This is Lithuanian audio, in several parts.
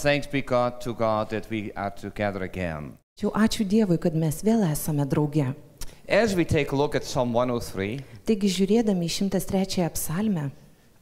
Thanks be to God that we are together again. Ačiū Dievui, kad mes vėl esame drauge. As we take a look at Psalm 103, Taigi žiūrėdami į 103 psalmę,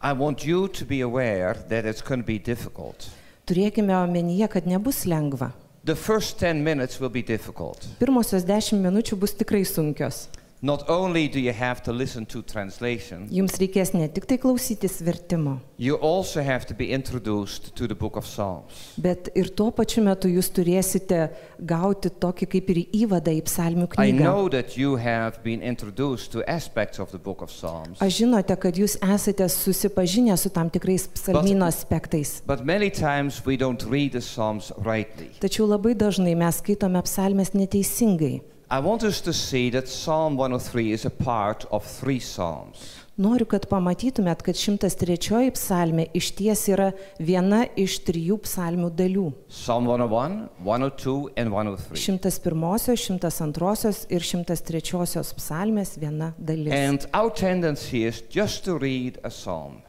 I want you to be aware that it's going to be difficult. turėkime omenyje, kad nebus lengva. The first 10 minutes will be difficult. Pirmosios 10 minučių bus tikrai sunkios. Not only do you have to listen to translation, Jums reikės ne tik tai klausytis vertimo, you also have to be introduced to the book of Psalms. bet ir tuo pačiu metu jūs turėsite gauti tokį kaip ir įvadą į psalmių I knygą. know that you have been introduced to aspects of the book of Psalms, Aš žinote, kad jūs esate susipažinę su tam tikrais psalmyno aspektais. but many times we don't read the Psalms rightly. Tačiau labai dažnai mes skaitome psalmes neteisingai. I want us to see that Psalm 103 is a part of 3 Psalms. Noriu, kad pamatytumėt, kad 103 psalmė iš ties yra viena iš 3 psalmių dalių. Psalm 101, 102 and 103. 101, 102 ir 103 psalmės viena dalis. And our tendency is just to read a psalm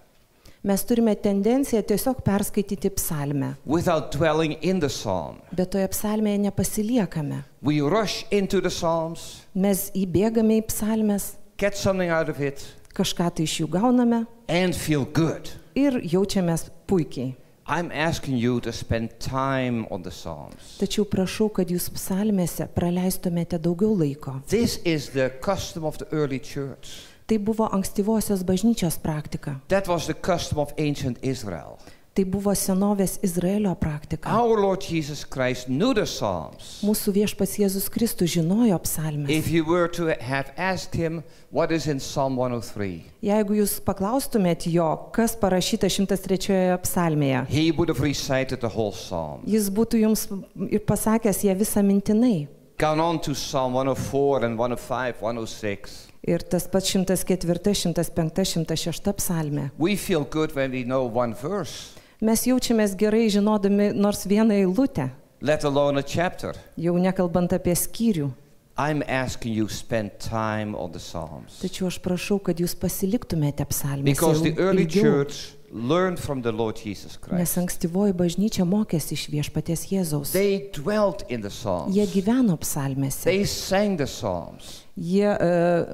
Mes turime tendenciją tiesiog perskaityti psalmę, without dwelling in the psalm. bet toje psalmėje nepasiliekame. We rush into the Psalms, Mes įbėgame į psalmes, get something out of it, kažką tai iš jų gauname and feel good. ir jaučiamės puikiai. I'm asking you to spend time on the Psalms. Tačiau prašau, kad jūs psalmėse praleistumėte daugiau laiko. This is the custom of the early church. Tai buvo ankstyvosios bažnyčios praktika. That was the custom of ancient Israel. Tai buvo senovės Izraelio praktika. Our Lord Jesus Christ knew the Psalms. Mūsų viešpats Jėzus Kristus žinojo psalmes. If you were to have asked him what is in Psalm 103, Jeigu jūs paklaustumėt jo, kas parašyta 103 psalmėje, he would have recited the whole psalm. jis būtų jums ir pasakęs ją visą mintinai. Gone on to Psalm 104 and 105, 106. Ir tas pats 104, 105, 106 psalmė. We feel good when we know one verse, Mes jaučiamės gerai žinodami nors vieną eilutę, let alone a chapter. jau nekalbant apie skyrių. I'm asking you spend time on the Psalms. Tačiau aš prašau, kad jūs pasiliktumėte psalmėse Because the early ilgiau, church learned from the Lord Jesus nes Christ. ankstyvoji bažnyčia mokėsi iš viešpaties Jėzaus. They dwelt in the Psalms. Jie gyveno psalmėse, They sang the Psalms. jie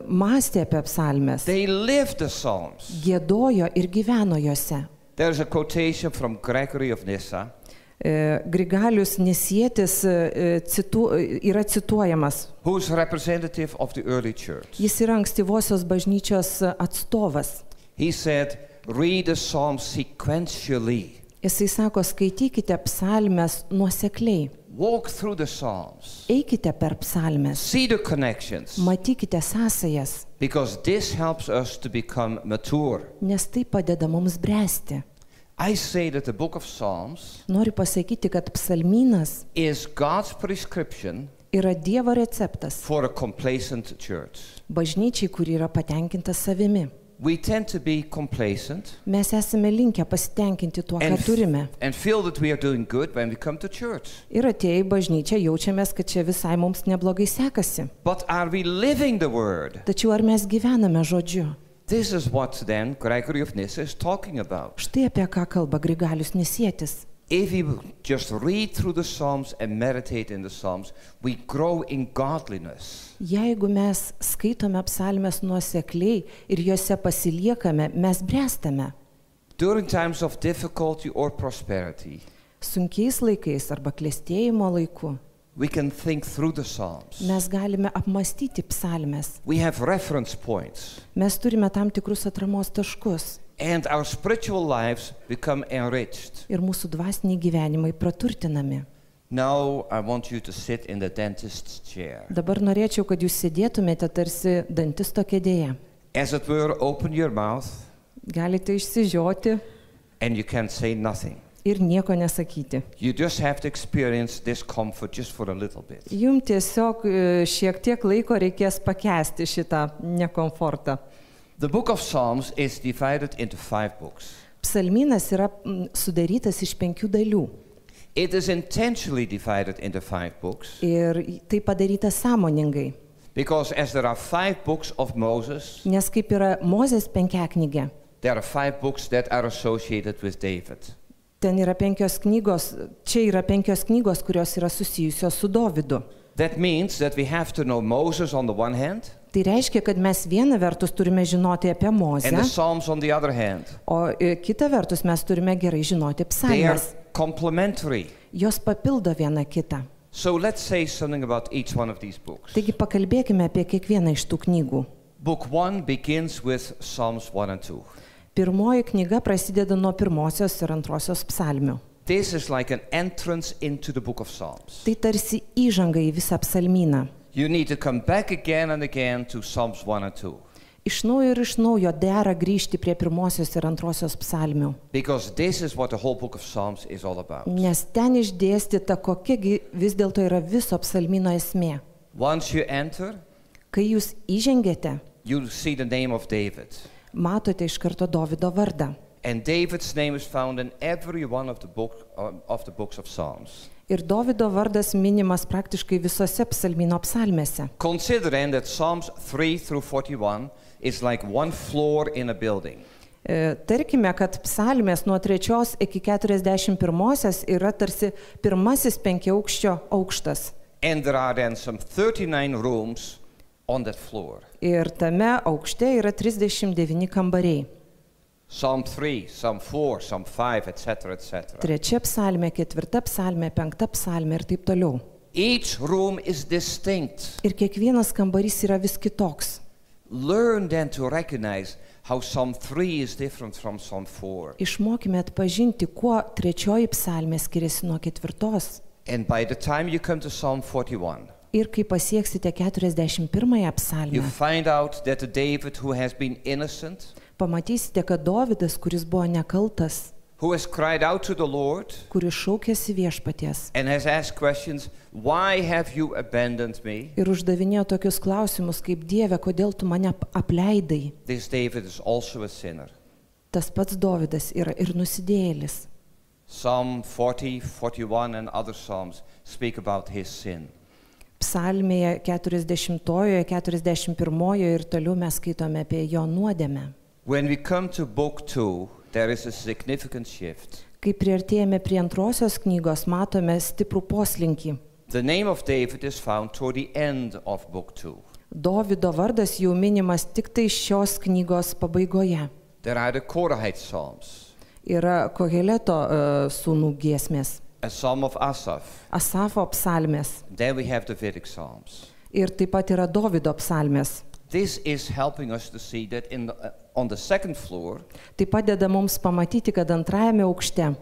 mąstė apie psalmes, They lived the Psalms. giedojo ir gyveno juose. There's a quotation from Gregory of Nyssa. Grigalius Nisietis yra cituojamas. Who's representative of the early church. Jis yra ankstyvosios bažnyčios atstovas. He said, read the Psalms sequentially. Jisai sako, skaitykite psalmes nuosekliai. Walk through the Psalms. Eikite per psalmes. See the connections. Matykite sąsajas, Because this helps us to become mature. nes tai padeda mums bręsti. I say that the book of Psalms Noriu pasakyti, kad psalmynas is God's prescription yra Dievo receptas for a complacent church. bažnyčiai, kuri yra patenkinta savimi. We tend to be complacent Mes esame linkę pasitenkinti tuo, ką turime. and feel that we are doing good when we come to church. Ir atėję į bažnyčią jaučiamės, kad čia visai mums neblogai sekasi. But are we living the word? Tačiau ar mes gyvename žodžiu? This is what then Gregory of Nyssa is talking about. Štai apie ką kalba Grigalius Nisietis. If we just read through the Psalms and meditate in the Psalms, we grow in godliness. Jeigu mes skaitome psalmes nuosekliai ir juose pasiliekame, mes bręstame. During times of difficulty or prosperity, Sunkiais laikais arba klestėjimo laiku we can think through the Psalms. mes galime apmastyti psalmes. We have reference points, Mes turime tam tikrus atramos taškus and our spiritual lives become enriched. ir mūsų dvasiniai gyvenimai praturtinami. Now I want you to sit in the dentist's chair. Dabar norėčiau, kad jūs sėdėtumėte tarsi dantisto kėdėje. As it were, open your mouth Galite išsižioti and you can say nothing. ir nieko nesakyti. You just have to experience discomfort just for a little bit. Jums tiesiog šiek tiek laiko reikės pakęsti šitą nekomfortą. The book of Psalms is divided into 5 books. Psalmynas yra sudarytas iš 5 dalių. It is intentionally divided into 5 books Ir tai padaryta sąmoningai. because as there are 5 books of Moses, Nes kaip yra Mozės penkiaknygė, there are 5 books that are associated with David. Ten yra 5 knygos, čia yra 5 knygos, kurios yra susijusios su Dovydu. That means that we have to know Moses on the one hand Tai reiškia, kad mes viena vertus turime žinoti apie Mozę, and the Psalms on the other hand. o kita vertus mes turime gerai žinoti They are psalmes. complementary. Jos papildo viena kitą. So let's say something about each one of these books. Taigi pakalbėkime apie kiekvieną iš tų knygų. Book 1 begins with Psalms 1 and 2. Pirmoji knyga prasideda nuo 1 ir 2 psalmių. This is like an entrance into the book of Psalms. Tai tarsi įžanga į visą psalmyną. You need to come back again and again to Psalms 1 and 2. Iš naujo ir iš naujo dera grįžti prie 1 ir 2 psalmių. Because this is what the whole book of Psalms is all about. Nes ten išdėstyta, kokiagi vis dėlto yra viso psalmyno esmė. Once you enter, Kai jūs įžengėte, you see the name of David. matote iš karto Dovydo vardą. And David's name is found in every one of the books of Psalms. Ir Dovydo vardas minimas praktiškai visose psalmyno psalmėse. Considering that Psalms 3 through 41 is like one floor in a building. Tarkime, kad psalmės nuo 3 iki 41 yra tarsi pirmasis 5-aukščio aukštas. And there are then some 39 rooms on that floor. Ir tame aukšte yra 39 kambariai. Psalm 3, Psalm 4, Psalm 5, etc., etc. 3 psalmė, 4 psalmė, 5 psalmė ir taip toliau. Each room is distinct. Ir kiekvienas kambarys yra vis kitoks. Learn then to recognize how Psalm 3 is different from Psalm 4. Išmokime atpažinti, kuo 3 psalmė skiriasi nuo 4. And by the time you come to Psalm 41, Ir kai pasieksite 41 you psalmę, find out that the David who has been innocent, pamatysite, kad Dovydas, kuris buvo nekaltas, who has cried out to the Lord kuris šaukėsi viešpaties and has asked questions, why have you abandoned me? ir uždavinėjo tokius klausimus kaip Dieve, kodėl tu mane apleidai. This David is also a sinner. Tas pats Dovydas yra ir nusidėjėlis. Psalm 40, 41 and other Psalms speak about his sin. Psalmėje 40, 41 ir toliau mes skaitome apie jo nuodėmę. When we come to book 2, there is a significant shift. Kai priartėjame prie 2 knygos, matome stiprų poslinkį. The name of David is found toward the end of book 2. Dovydo vardas jau minimas tik tai šios knygos pabaigoje. There are the Korahite Psalms, Yra Koheleto sūnų giesmės, a Psalm of Asaph. Asafo psalmės Then we have the Vedic Psalms. ir taip pat yra Dovydo psalmės. This is helping us to see that on the second floor, Tai padeda mums pamatyti, kad 2 aukšte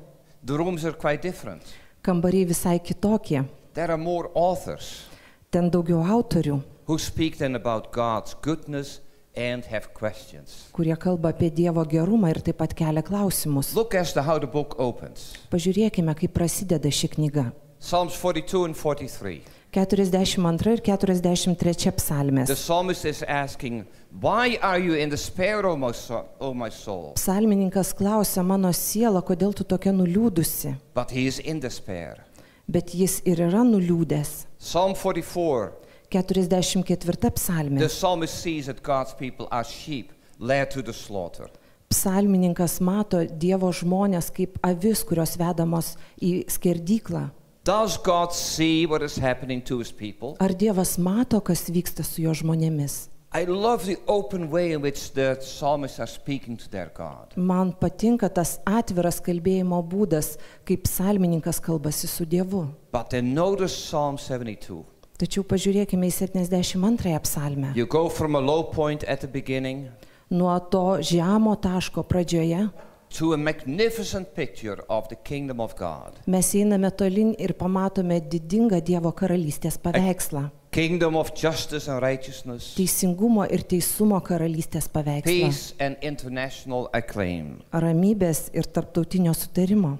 the rooms are quite different. kambariai visai kitokie. There are more authors Ten daugiau autorių, who speak then about God's goodness and have questions. kurie kalba apie Dievo gerumą ir taip pat kelia klausimus. Look as to how the book opens. Pažiūrėkime, kaip prasideda ši knyga. Psalms 42 and 43. 42 ir 43 The psalmės. psalmist is asking, why are you in despair, O my soul? Psalmininkas klausia, mano siela, kodėl tu tokia nuliūdusi? But he is in despair. Bet jis ir yra nuliūdęs. Psalm 44, 44 psalmė. the psalmist sees that God's people are sheep led to the slaughter. Psalmininkas mato Dievo žmonės kaip avis, kurios vedamos į skerdyklą. Does God see what is happening to his people? Ar Dievas mato, kas vyksta su jo žmonėmis? I love the open way in which the psalmists are speaking to their God. Man patinka tas atviras kalbėjimo būdas, kaip psalmininkas kalbasi su Dievu. But then notice Psalm 72. Tačiau pažiūrėkime į 72 psalmę. You go from a low point at the beginning Nuo to žemo taško pradžioje to a magnificent picture of the kingdom of God. mes einame tolin ir pamatome didingą Dievo karalystės paveikslą. Kingdom of justice and righteousness, Teisingumo ir teisumo karalystės paveikslą. peace and international acclaim. Ramybės ir tarptautinio sutarimo.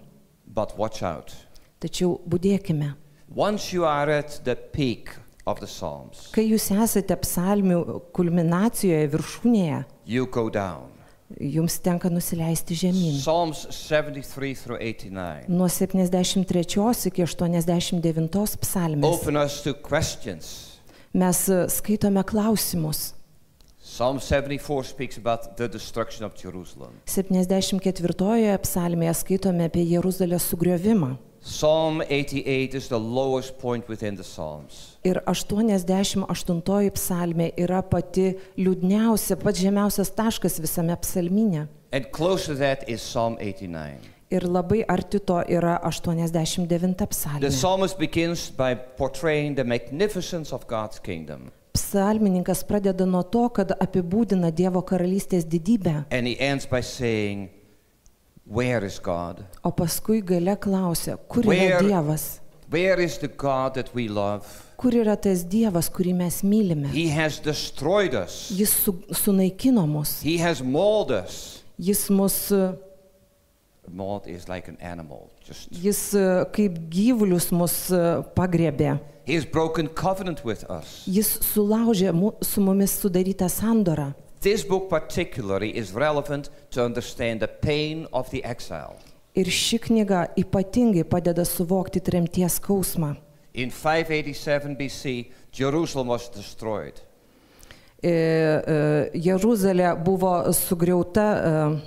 But watch out. Tačiau budėkime. Once you are at the peak of the Psalms, Kai jūs esate psalmių kulminacijoje, viršūnėje, you go down. jums tenka nusileisti žemyn. Psalms 73 through 89 Nuo 73 iki 89 psalmės open us to questions. mes skaitome klausimus. Psalm 74 speaks about the destruction of Jerusalem. 74 psalmėje skaitome apie Jeruzalės sugriovimą. Psalm 88 is the lowest point within the Psalms. Ir 88 psalmė yra pati liūdniausia, pats žemiausias taškas visame psalmyne. And close to that is Psalm 89. Ir labai arti to yra 89 The psalmė. psalmist begins by portraying the magnificence of God's kingdom. Psalmininkas pradeda nuo to, kad apibūdina Dievo karalystės didybę, And he ends by saying, where is God? o paskui gale klausia, kur yra Where- Dievas? Where is the God that we love? Kur yra tas Dievas, kurį mes mylime? He has destroyed us. Jis sunaikino mus. He has mauled us. Jis mus, Mauled is like an animal. kaip gyvulius mus pagriebė. He has broken covenant with us. Jis sulaužė su mumis sudarytą sandorą. This book particularly is relevant to understand the pain of the exile. Ir ši knyga ypatingai padeda suvokti tremties skausmą. In 587 BC, Jerusalem was destroyed. Jeruzalė buvo sugriauta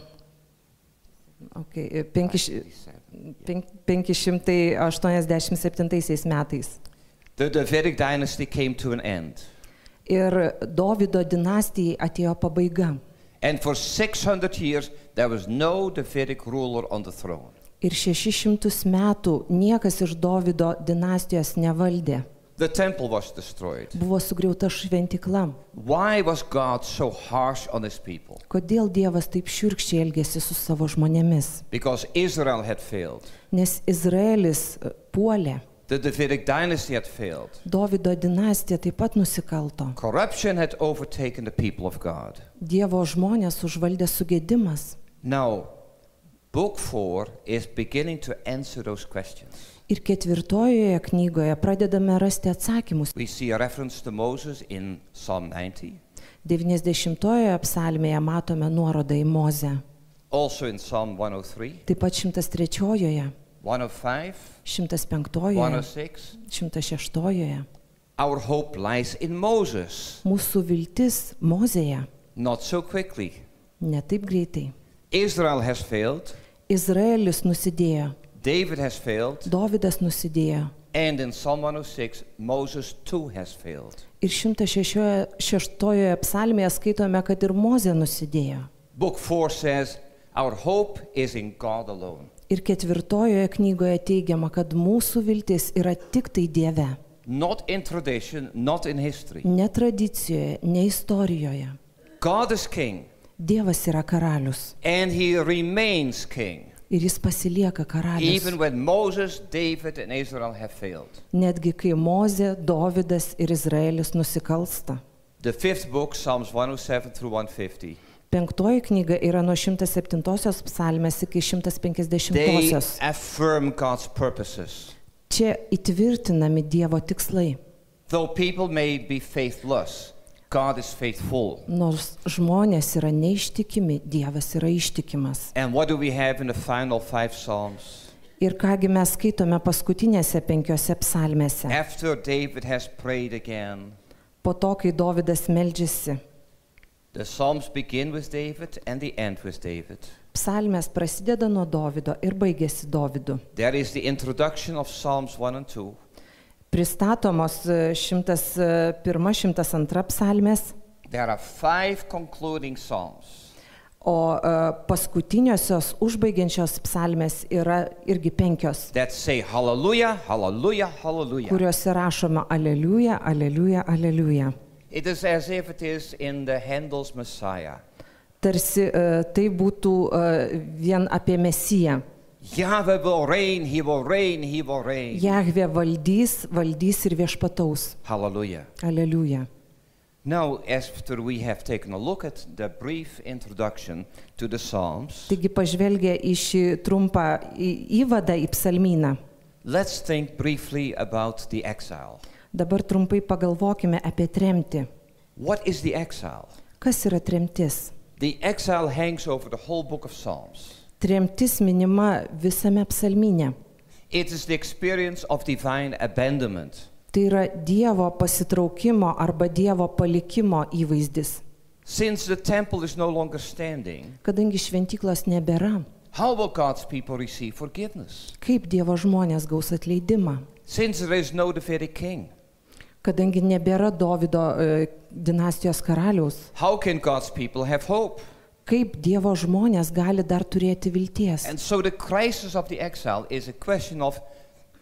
587 metais. The Davidic dynasty came to an end. Ir Dovydo dinastijai atėjo pabaiga. And for 600 years, there was no Davidic ruler on the throne. Ir 600 metų niekas iš Dovydo dinastijos nevaldė. The temple was destroyed. Buvo sugriauta šventikla. Why was God so harsh on his people? Kodėl Dievas taip šiurkščiai elgėsi su savo žmonėmis? Because Israel had failed. Nes Izraelis puolė. The Davidic dynasty had failed. Dovydo dinastija taip pat nusikalto. Corruption had overtaken the people of God. Dievo žmonės užvaldė sugėdimas. Now, book 4 is beginning to answer those questions. Ir 4 knygoje pradedame rasti atsakymus. We see a reference to Moses in Psalm 90, 90 psalmėje matome nuorodą į Mozę. also in Psalm 103, Taip pat 103, 105, 105, 106. 106. Our hope lies in Moses. Mūsų viltis Mozėje. Not so quickly. Ne taip greitai. Israel has failed. Izraelis nusidėjo. David has failed. Dovydas nusidėjo. And in Psalm 106, Moses too has failed. Ir 106 psalmėje skaitome, kad ir Mozė nusidėjo. Book 4 says, our hope is in God alone. Ir 4 knygoje teigiama, kad mūsų viltis yra tik tai Dieve. Not in tradition, not in history. Ne tradicijoje, ne istorijoje. God is king, Dievas yra karalius. and he remains king. Ir jis pasilieka karalius. Even when Moses, David, and Israel have failed. Netgi kai Mozė, Dovydas ir Izraelis nusikalsta. The 5th book, Psalms 107 through 150. 5 knyga yra nuo 107 psalmės iki They 150. affirm God's purposes. Čia įtvirtinami Dievo tikslai. Though people may be faithless, God is faithful. Nors žmonės yra neištikimi, Dievas yra ištikimas. And what do we have in the final 5 Psalms? Ir kągi mes skaitome paskutinėse 5 psalmėse. After David has prayed again, Po to, kai Dovydas meldžiasi. the Psalms begin with David and they end with David. Psalmės prasideda nuo Dovydo ir baigėsi Dovydu. There is the introduction of Psalms 1 and 2. Pristatomos 101-102 psalmės, There are 5 concluding Psalms. o paskutiniosios užbaigiančios psalmės yra irgi 5, That say hallelujah, hallelujah, hallelujah. kuriuose rašoma aleliuja, aleliuja, aleliuja. It is as if it is in the Handel's Messiah. Tarsi tai būtų vien apie Mesiją. Yahweh will reign, he will reign, he will reign. Jahvė valdys, valdys ir viešpataus. Hallelujah. Aleliuja. Now, after we have taken a look at the brief introduction to the Psalms, Taigi pažvelgę į šį trumpą įvadą į psalmyną, let's think briefly about the exile. dabar trumpai pagalvokime apie tremtį. What is the exile? Kas yra tremtis? The exile hangs over the whole book of Psalms. Tremtis minima visame psalmyne. It is the experience of divine abandonment. Tai yra Dievo pasitraukimo arba Dievo palikimo įvaizdis. Since the temple is no longer standing, Kadangi šventyklos nebėra, how will God's people receive forgiveness? kaip Dievo žmonės gaus atleidimą? Since there is no Davidic king, Kadangi nebėra Dovydo dinastijos karaliaus, how can God's people have hope? kaip Dievo žmonės gali dar turėti vilties? And so the crisis of the exile is a question of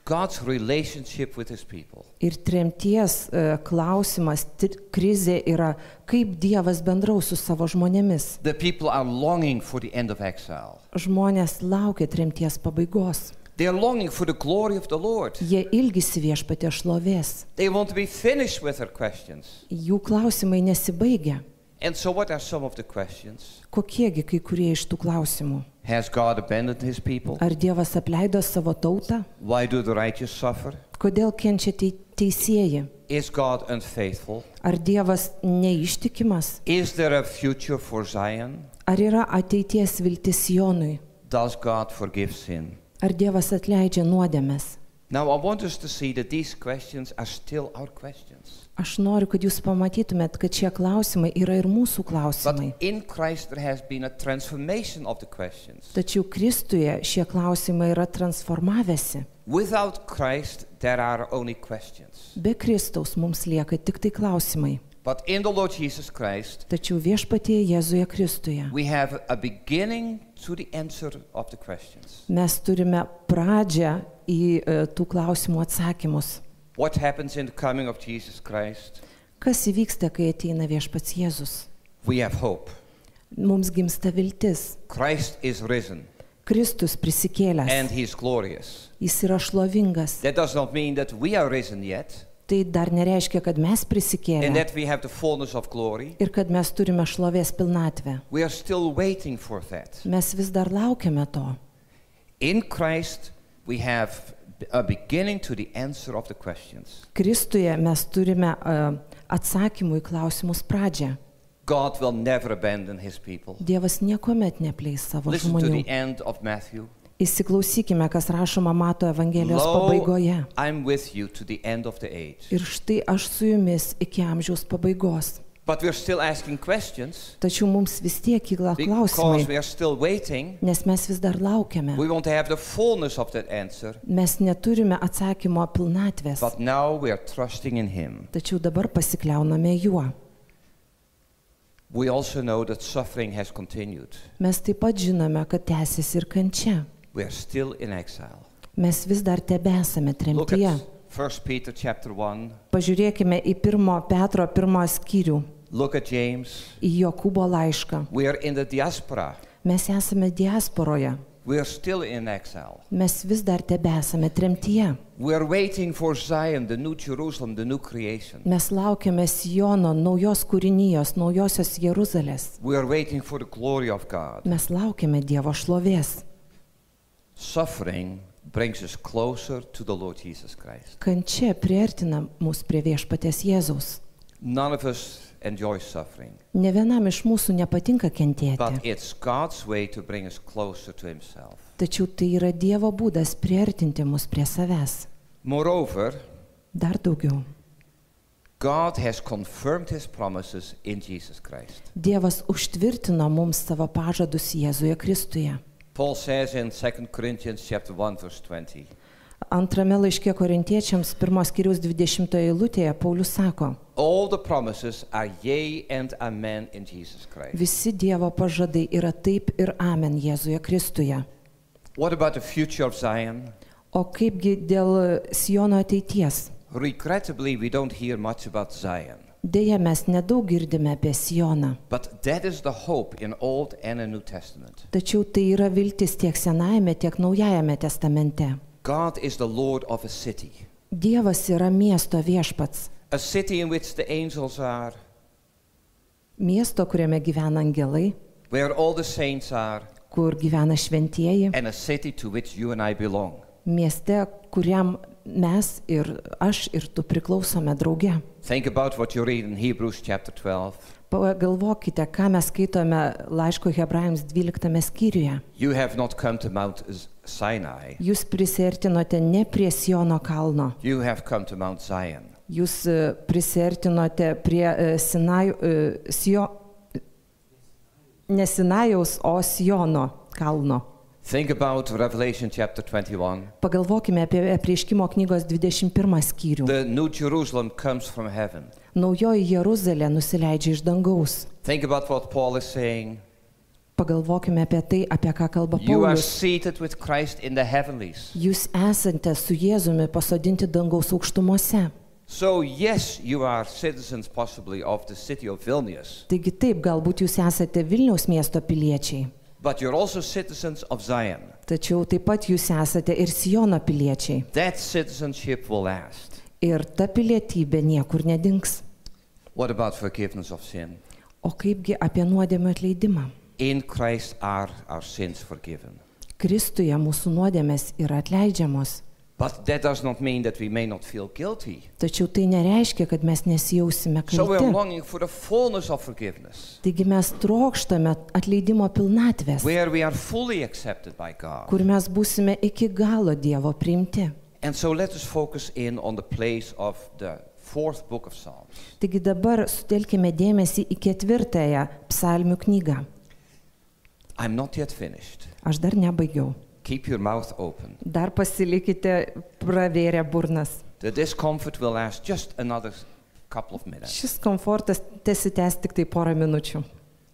God's relationship with his people. Ir tremties klausimas, krizė yra, kaip Dievas bendraus su savo žmonėmis. The people are longing for the end of exile. Žmonės laukia tremties pabaigos. They are longing for the glory of the Lord. Jie ilgisi viešpaties šlovės. They want to be finished with their questions. Jų klausimai nesibaigia. And so what are some of the questions? Kokiegi kai kurie iš tų klausimų? Has God abandoned his people? Ar Dievas apleido savo tautą? Why do the righteous suffer? Kodėl kenčia teisieji? Is God unfaithful? Ar Dievas neištikimas? Is there a future for Zion? Ar yra ateities viltis Jonui? Does God forgive sin? Ar Dievas atleidžia nuodėmes? Now I want us to see that these questions are still our questions. Aš noriu, kad jūs pamatytumėt, kad šie klausimai yra ir mūsų klausimai. But in Christ there has been a transformation of the questions. Tačiau Kristuje šie klausimai yra transformavęsi. Without Christ there are only questions. Be Kristaus mums lieka tik tai klausimai. But in the Lord Jesus Christ Tačiau viešpatie Jėzuje Kristuje we have a beginning to the answer of the questions. mes turime pradžią į tų klausimų atsakymus. What happens in the coming of Jesus Christ? Kas įvyksta, kai ateina viešpats Jėzus? We have hope. Mums gimsta viltis. Christ is risen Kristus prisikėlęs. and he is glorious. Jis yra šlovingas. That does not mean that we are risen yet Tai dar nereiškia, kad mes and prisikėlėme that we have the fullness of glory. ir kad mes turime šlovės pilnatvę. We are still waiting for that. Mes vis dar laukiame to. In Christ we have a beginning to the answer of the questions. Kristuje mes turime atsakymų į klausimus pradžią. God will never abandon his people. Dievas niekuomet nepleis savo Listen to žmonių. the end of Matthew. Įsiklausykime, kas rašoma Mato Evangelijos pabaigoje. I'm with you to the end of the age. Ir štai aš su jumis iki amžiaus pabaigos. But we're still asking questions Tačiau mums vis tiek kyla because klausimai, we are still waiting. nes mes vis dar laukiame. We want to have the fullness of that answer. Mes neturime atsakymo pilnatvės, But now we are trusting in him. tačiau dabar pasikliauname juo. We also know that suffering has continued. Mes taip pat žinome, kad tęsiasi ir kančia. We are still in exile. Mes vis dar tebesame Look tremtyje. at 1 Peter chapter 1. Pažiūrėkime į 1 Petro 1 skyrių, Look at James. į Jokūbo laišką. We are in the diaspora. Mes esame diasporoje. We are still in exile. Mes vis dar tebesame tremtyje. We are waiting for Zion, the new Jerusalem, the new creation. Mes laukiame Siono, naujos kūrinijos, naujosios Jeruzalės. We are waiting for the glory of God. Mes laukiame Dievo šlovės. Suffering brings us closer to the Lord Jesus Christ. Kančia priartina mus prie viešpaties Jėzaus. None of us enjoy suffering, Ne vienam iš mūsų nepatinka but kentėti. it's God's way to bring us closer to himself. Tačiau tai yra Dievo būdas priartinti mus prie savęs. Moreover, Dar daugiau. God has confirmed his promises in Jesus Christ. Dievas užtvirtino mums savo pažadus Jėzuje Kristuje. Paul says in 2 Corinthians chapter 1 verse 20, Antrame laiške Korintiečiams 1 skyriaus 20 eilutėje Paulius sako: all the promises are yea and amen in Jesus Christ. Visi Dievo pažadai yra taip ir amen Jėzuje Kristuje. What about the future of Zion? O kaipgi dėl Siono ateities? Regrettably, we don't hear much about Zion. Deja, mes nedaug girdime apie Sioną. But that is the hope in Old and the New Testament. Tačiau tai yra viltis tiek Senajame, tiek Naujajame testamente. God is the Lord of a city. Dievas yra miesto viešpats. A city in which the angels are, Miesto, kuriame gyvena angelai, where all the saints are, kur gyvena šventieji. and a city to which you and I belong. Mieste, kuriam mes ir aš ir tu priklausome drauge. Think about what you read in Hebrews chapter 12. Pagalvokite, ką mes skaitome laiško Hebrajams 12 skyriuje. You have not come to Mount Sinai. Jūs prisiartinote ne prie Siono kalno. You have come to Mount Zion. Jūs prisiartinote prie ne Sinajaus, o Siono kalno. Think about Revelation chapter 21. Pagalvokime apie Apreiškimo knygos 21 skyrių. The New Jerusalem comes from heaven. Naujoji Jeruzalė nusileidžia iš dangaus. Think about what Paul is saying. Pagalvokime apie tai, apie ką kalba You are Paulius. seated with Christ in the heavenlies. Jūs esate su Jėzumi pasodinti dangaus aukštumose. So yes, you are citizens possibly of the city of Vilnius, Taigi taip, galbūt jūs esate Vilniaus miesto piliečiai. but you're also citizens of Zion. Tačiau taip pat jūs esate ir Siono piliečiai. That citizenship will last. Ir ta pilietybė niekur nedings. What about forgiveness of sin? O kaipgi apie nuodėmę atleidimą? In Christ are our sins forgiven. Kristuje mūsų nuodėmės yra atleidžiamos. But that does not mean that we may not feel guilty. Tačiau tai nereiškia, kad mes nesijausime So we're kalti. longing for the fullness of forgiveness, Taigi mes trokštame atleidimo pilnatvės, where we are fully accepted by God. kur mes būsime iki galo Dievo priimti. And so let us focus in on the place of the fourth book of Psalms. Taigi dabar sutelkime dėmesį į 4 psalmių knygą. I'm not yet finished. Aš dar nebaigiau. Keep your mouth open. Dar pasilikite pravėrę burnas. The discomfort will last just another couple of minutes. Šis komfortas tesitęs tik tai porą minučių.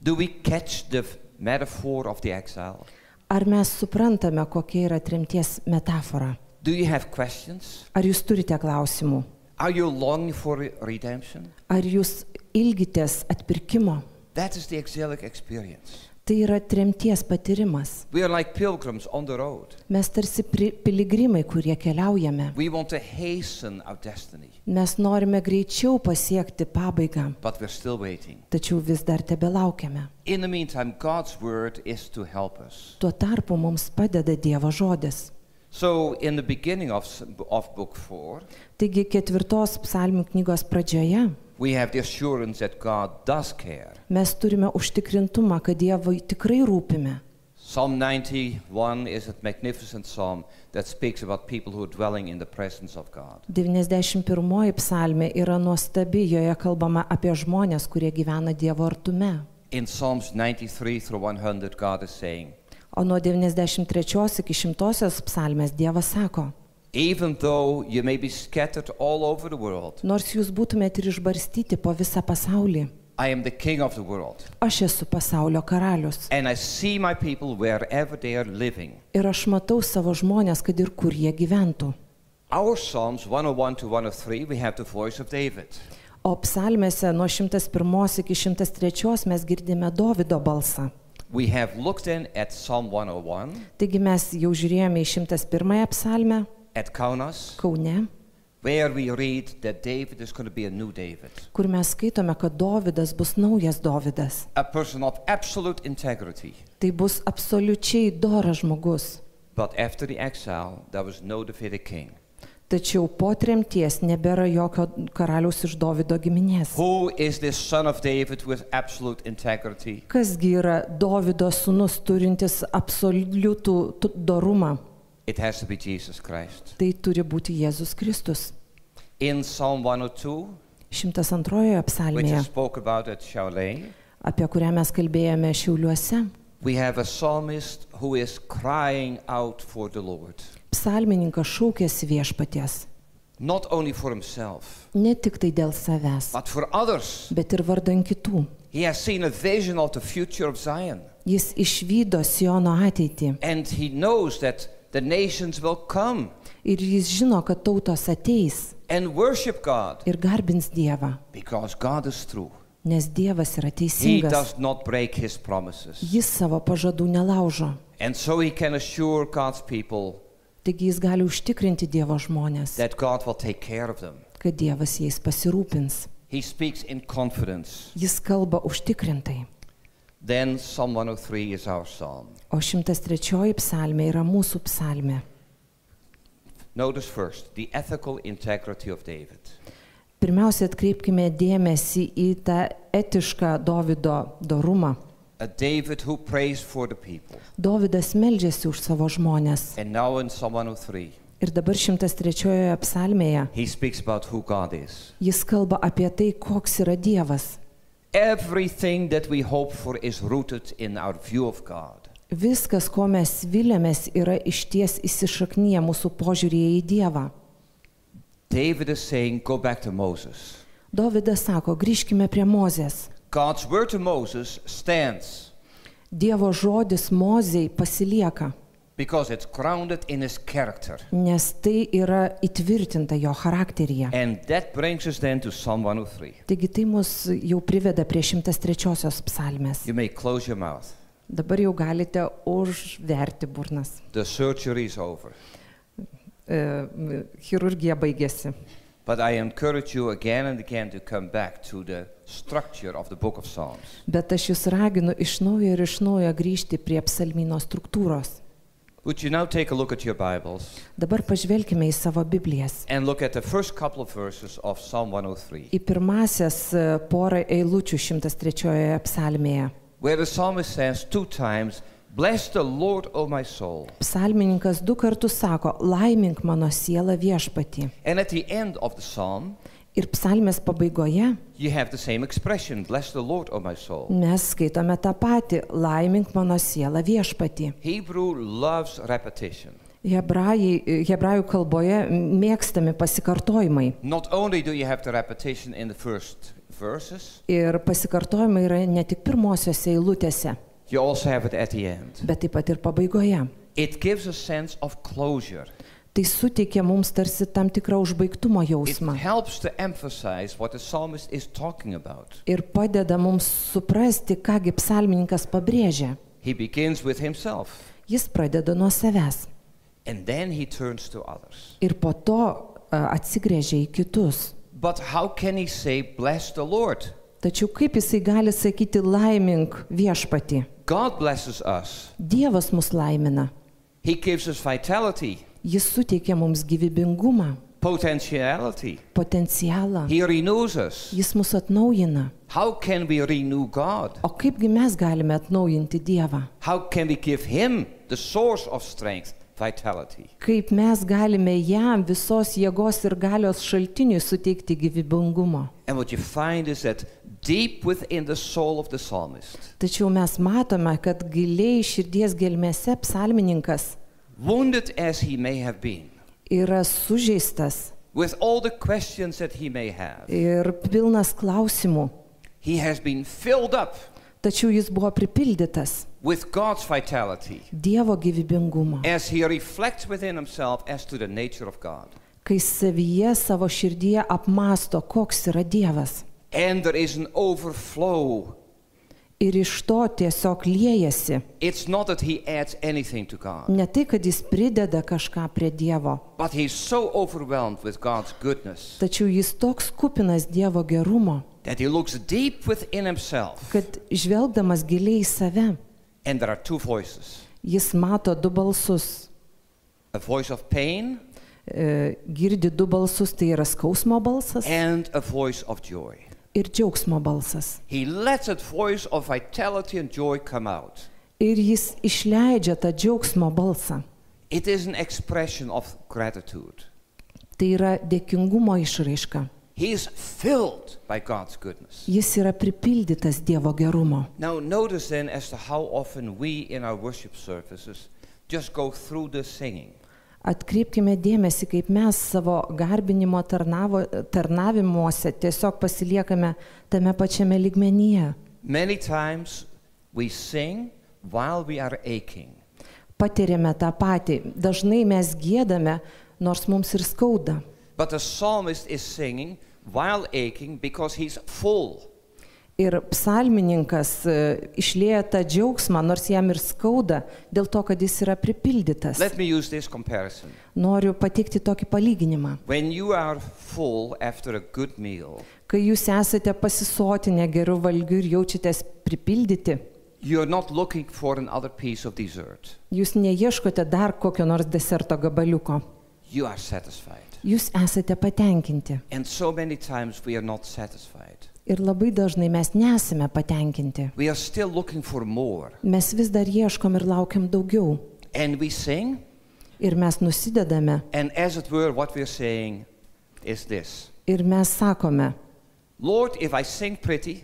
Do we catch the metaphor of the exile? Ar mes suprantame, kokia yra tremties metafora? Do you have questions? Ar jūs turite klausimų? Are you longing for redemption? Ar jūs ilgitės atpirkimo? That is the exilic experience. Tai yra tremties patyrimas. We are like pilgrims on the road. Mes tarsi piligrimai, kurie keliaujame. We want to hasten our destiny, Mes norime greičiau pasiekti pabaigą, but we're still waiting. tačiau vis dar tebelaukiame. In the meantime, God's word is to help us. Tuo tarpu mums padeda Dievo žodis. So in the beginning of book 4, Taigi 4 psalmių knygos pradžioje we have the assurance that God does care. mes turime užtikrintumą, kad Dievui tikrai rūpime. Psalm 91 is a magnificent psalm that speaks about people who are dwelling in the presence of God. 91 psalmė yra nuostabi, joje kalbama apie žmonės, kurie gyvena Dievo artume. In Psalms 93 through 100, God is saying, O nuo 93 iki 100 psalmės Dievas sako: even though you may be scattered all over the world, Nors jūs būtumėte ir išbarstyti po visą pasaulį, I am the king of the world, aš esu pasaulio karalius. and I see my people wherever they are living. Ir aš matau savo žmonės, kad ir kur jie gyventų. Our Psalms 101 to 103, we have the voice of David. O psalmėse nuo 101 iki 103 mes girdime Dovido balsą. We have looked in at Psalm 101, Taigi mes jau žiūrėjome į 101 psalmę at Kaunas, Kaune, where we read that David is going to be a new David, kur mes skaitome, kad Dovidas bus naujas Dovidas. a person of absolute integrity. Tai bus absoliučiai doras žmogus. But after the exile, there was no Davidic king. Tačiau po tremties nebėra jokio karaliaus iš Dovido giminės. Who is this son of David with absolute integrity? Kasgi yra Dovido sūnus turintis absoliutų dorumą? It has to be Jesus Christ. Tai turi būti Jėzus Kristus. In Psalm 102, 102 which psalmėje, I spoke about at Šiauliai, apie kurią mes kalbėjome Šiauliuose, we have a psalmist who is crying out for the Lord. psalmininkas šaukėsi viešpaties. Not only for himself, Ne tik tai dėl savęs, but for others. bet ir vardan kitų. He has seen a vision of the future of Zion. Jis išvydo Siono ateitį And he knows that the nations will come ir jis žino, kad tautos ateis and worship God ir garbins Dievą, because God is true. nes Dievas yra He teisingas. does not break his promises. Jis savo pažadų nelaužo. And so he can assure God's people Taigi jis gali užtikrinti Dievo žmonės, that God will take care of them. kad Dievas jais pasirūpins. He speaks in confidence. Jis kalba užtikrintai. Then Psalm 103 is our psalm. O 103 psalmė yra mūsų psalmė. Notice first the ethical integrity of David. Pirmiausia, atkreipkime dėmesį į tą etišką Dovido dorumą. A David who prays for the people. Dovidas meldžiasi už savo žmonės. And now in Psalm 103, Ir dabar 103 psalmėje he speaks about who God is. jis kalba apie tai, koks yra Dievas. Everything that we hope for is rooted in our view of God. Viskas, ko mes vilėmės, yra išties įsišaknyję mūsų požiūrėje į Dievą. David is saying, go back to Moses. Dovydas sako, grįžkime prie Mozės. God's word to Moses stands Dievo žodis Mozei pasilieka, because it's grounded in his character. nes tai yra įtvirtinta jo charakteryje. And that brings us then to Psalm 103. Taigi tai mus jau priveda prie 103 psalmės. You may close your mouth. Dabar jau galite užverti burnas. The surgery is over. Chirurgija baigėsi. But I encourage you again and again to come back to the structure of the book of Psalms. Bet aš jūs raginu iš naujo ir iš naujo grįžti prie psalmyno struktūros. Would you now take a look at your Bibles Dabar pažvelkime į savo Biblijas. and look at the first couple of verses of Psalm 103, Į pirmasias porą eilučių 103 psalmėje. where the psalmist says 2 times, "Bless the Lord, O my soul." Psalmininkas 2 kartus sako, laimink mano sielą viešpatį. And at the end of the psalm, Ir psalmės pabaigoje you have the same expression, "Bless the Lord, O my soul." mes skaitome tą patį, laimink mano sielą viešpatį. Hebrew loves repetition. Hebrajų kalboje mėgstami pasikartojimai. Not only do you have the repetition in the first verses, Ir pasikartojimai yra ne tik pirmosiose eilutėse, you also have it at the end. bet taip pat ir pabaigoje. It gives a sense of closure. Tai suteikia mums tarsi tam tikrą užbaigtumo It jausmą. helps to emphasize what the psalmist is talking about. Ir padeda mums suprasti, kągi psalmininkas pabrėžia. He begins with himself, Jis pradeda nuo savęs. and then he turns to others. Ir po to atsigręžia į kitus. But how can he say, "Bless the Lord"? Tačiau kaip jisai gali sakyti laimink viešpatį? God blesses us. Dievas mus laimina. He gives us vitality, Jis suteikia mums gyvybingumą, potentiality. potencialą. He renews us. Jis mus atnaujina. How can we renew God? O kaipgi mes galime atnaujinti Dievą? How can we give him the source of strength, vitality? Kaip mes galime jam visos jėgos ir galios šaltiniui suteikti gyvybingumo? And what you find is that deep within the soul of the psalmist, Tačiau mes matome, kad giliai širdies gelmėse psalmininkas wounded as he may have been, yra sužeistas with all the questions that he may have, ir pilnas klausimų. he has been filled up Tačiau jis buvo pripildytas with God's vitality Dievo gyvybingumo, as he reflects within himself as to the nature of God. kai savyje savo širdyje apmasto, koks yra Dievas. And there is an overflow. Ir iš to tiesiog liejasi. It's not that he adds anything to God, Ne tai, kad jis prideda kažką prie Dievo, but he's so overwhelmed with God's goodness tačiau jis toks kupinas Dievo gerumo, that he looks deep within himself. kad žvelgdamas giliai į save, And there are 2 voices, jis mato 2 balsus. a voice of pain Girdi 2 balsus, tai yra skausmo balsas and a voice of joy. ir džiaugsmo balsas. He lets that voice of vitality and joy come out. Ir jis išleidžia tą džiaugsmo balsą. It is an expression of gratitude. Tai yra dėkingumo išraiška. He is filled by God's goodness. Jis yra pripildytas Dievo gerumo. Now notice then as to how often we in our worship services just go through the singing. Atkreipkime dėmesį, kaip mes savo garbinimo tarnavimuose tiesiog pasiliekame tame pačiame lygmenyje. Many times we sing while we are aching. Patiriame tą patį. Dažnai mes giedame, nors mums ir skauda. But the psalmist is singing while aching because he's full. Ir psalmininkas išlieja tą džiaugsmą, nors jam ir skauda, dėl to, kad jis yra pripildytas. Let me use this comparison. Noriu pateikti tokį palyginimą. When you are full after a good meal, Kai jūs esate pasisotinę gerų valgių ir jaučiatės pripildyti, you're not looking for another piece of dessert. jūs neieškote dar kokio nors deserto gabaliuko. You are satisfied. Jūs esate patenkinti. And so many times we are not satisfied. Ir labai dažnai mes nesame patenkinti. We are still looking for more. Mes vis dar ieškom ir laukiam daugiau. And we sing, Ir mes nusidedame. and as it were, what we are saying is this. Ir mes sakome, Lord, if I sing pretty,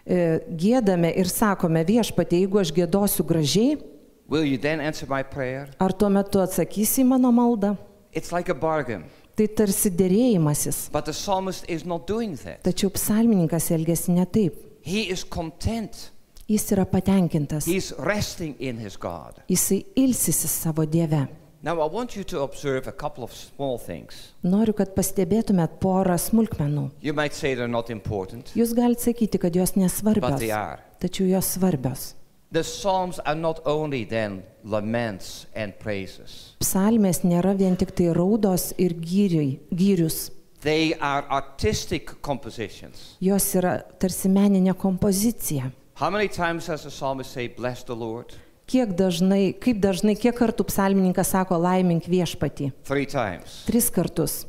giedame ir sakome, Viešpatie, jeigu aš giedosiu gražiai, will you then answer my prayer? ar tuo metu atsakysi į mano maldą? It's like a bargain. Tai tarsi dėrėjimasis. But the psalmist is not doing that. Tačiau psalmininkas elgesi ne taip. He is content. Jis yra patenkintas. He's resting in his God. Jisai ilsisi savo Dieve. Now I want you to observe a couple of small things. Noriu, kad pastebėtumėt porą smulkmenų. You might say they're not important, Jūs galite sakyti, kad jos but nesvarbios, they are. tačiau jos svarbios. The Psalms are not only then laments and praises. Psalmės nėra vien tik tai raudos ir gyrius. They are artistic compositions. Jos yra tarsi meninė kompozicija. How many times does the psalmist say, bless the Lord? Kiek kartų psalmininkas sako laimink Viešpatį? 3 times. 3 kartus.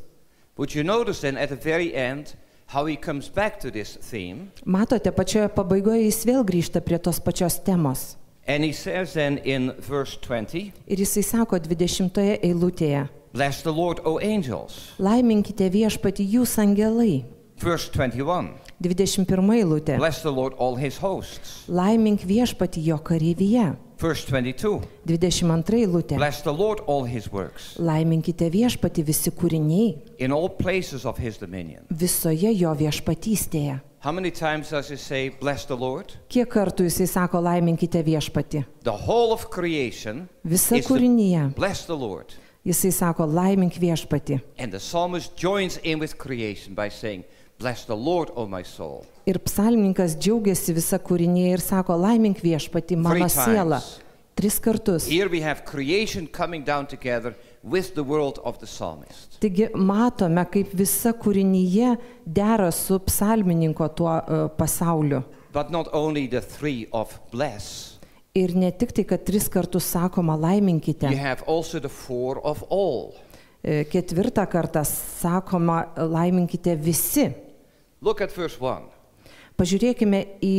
Would you notice then at the very end how he comes back to this theme? Matote, pačioje pabaigoje jis vėl grįžta prie tos pačios temos. And he says then in verse 20, Ir jisai sako 20 eilutėje, bless the Lord, O angels. laiminkite Viešpatį jūs angelai. Verse 21, 21 eilutė, bless the Lord, all his hosts. laimink Viešpatį jo kareivyje. Verse 22, 22 eilutė, bless the Lord, all his works, laiminkite Viešpatį visi kūriniai, in all places of his dominion. visoje jo viešpatystėje. How many times does he say, bless the Lord? Kiek kartų jisai sako laiminkite Viešpatį? The whole of creation Visa is to kūrinyje. bless the Lord. Jisai sako laimink Viešpatį. And the psalmist joins in with creation by saying, bless the Lord, O my soul. Ir psalmininkas džiaugiasi visa kūrinyje ir sako laimink Viešpatį mano 3 sielą. times. 3 kartus. Here we have creation coming down together with the world of the psalmist. Taigi matome, kaip visa kūrinyje dera su psalmininko tuo pasauliu. But not only the 3 of bless, Ir ne tik tai, kad 3 kartus sakoma laiminkite. you have also the 4 of all. 4 kartą sakoma laiminkite visi. Look at verse 1. Pažiūrėkime į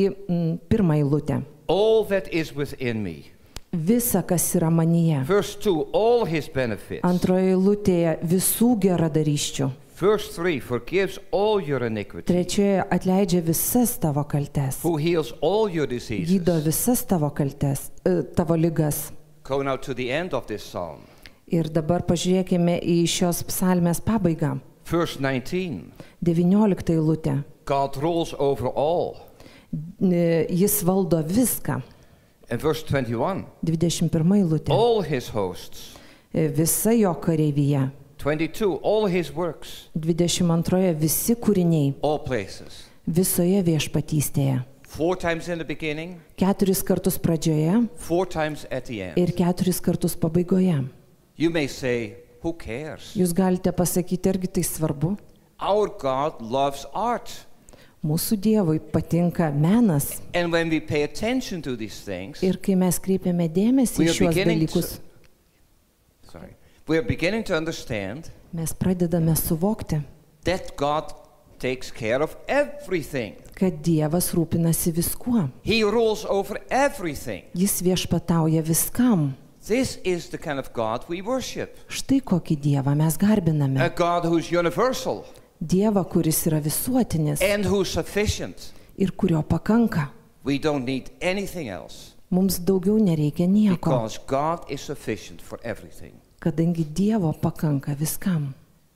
1 eilutę. All that is within me. Visa, kas yra manyje. Verse 2, all his benefits. Antroje eilutėje visų geradarysčių. Verse 3, forgives all your iniquity. 3 atleidžia visas tavo kaltes. Who heals all your diseases. Gydo visas tavo kaltes, tavo ligas. Go now to the end of this psalm. Ir dabar pažiūrėkime į šios psalmės pabaigą. Verse 19, 19 eilutė. God rules over all. Jis valdo viską. And verse 21, 21 eilutė. all his hosts. Visa jo kareivyje. 22, all his works. 22 visi kūriniai. All places. Visoje viešpatystėje. 4 times in the beginning, 4 kartus pradžioje 4 times at the end. ir 4 kartus pabaigoje. You may say, who cares? Jūs galite pasakyti, argi tai svarbu? Our God loves art. Mūsų Dievui patinka menas. And when we pay attention to these things, Ir kai mes kreipiame dėmesį we į are šiuos beginning dalykus, we are beginning to understand mes pradedame suvokti, that God takes care of everything. kad Dievas rūpinasi viskuo. He rules over everything. Jis viešpatauja viskam. This is the kind of God we worship. Štai kokį Dievą mes garbiname. A God who's universal Dievą, kuris yra visuotinis and who's sufficient. ir kurio pakanka. We don't need anything else Mums daugiau nereikia nieko, because God is sufficient for everything. kadangi Dievo pakanka viskam.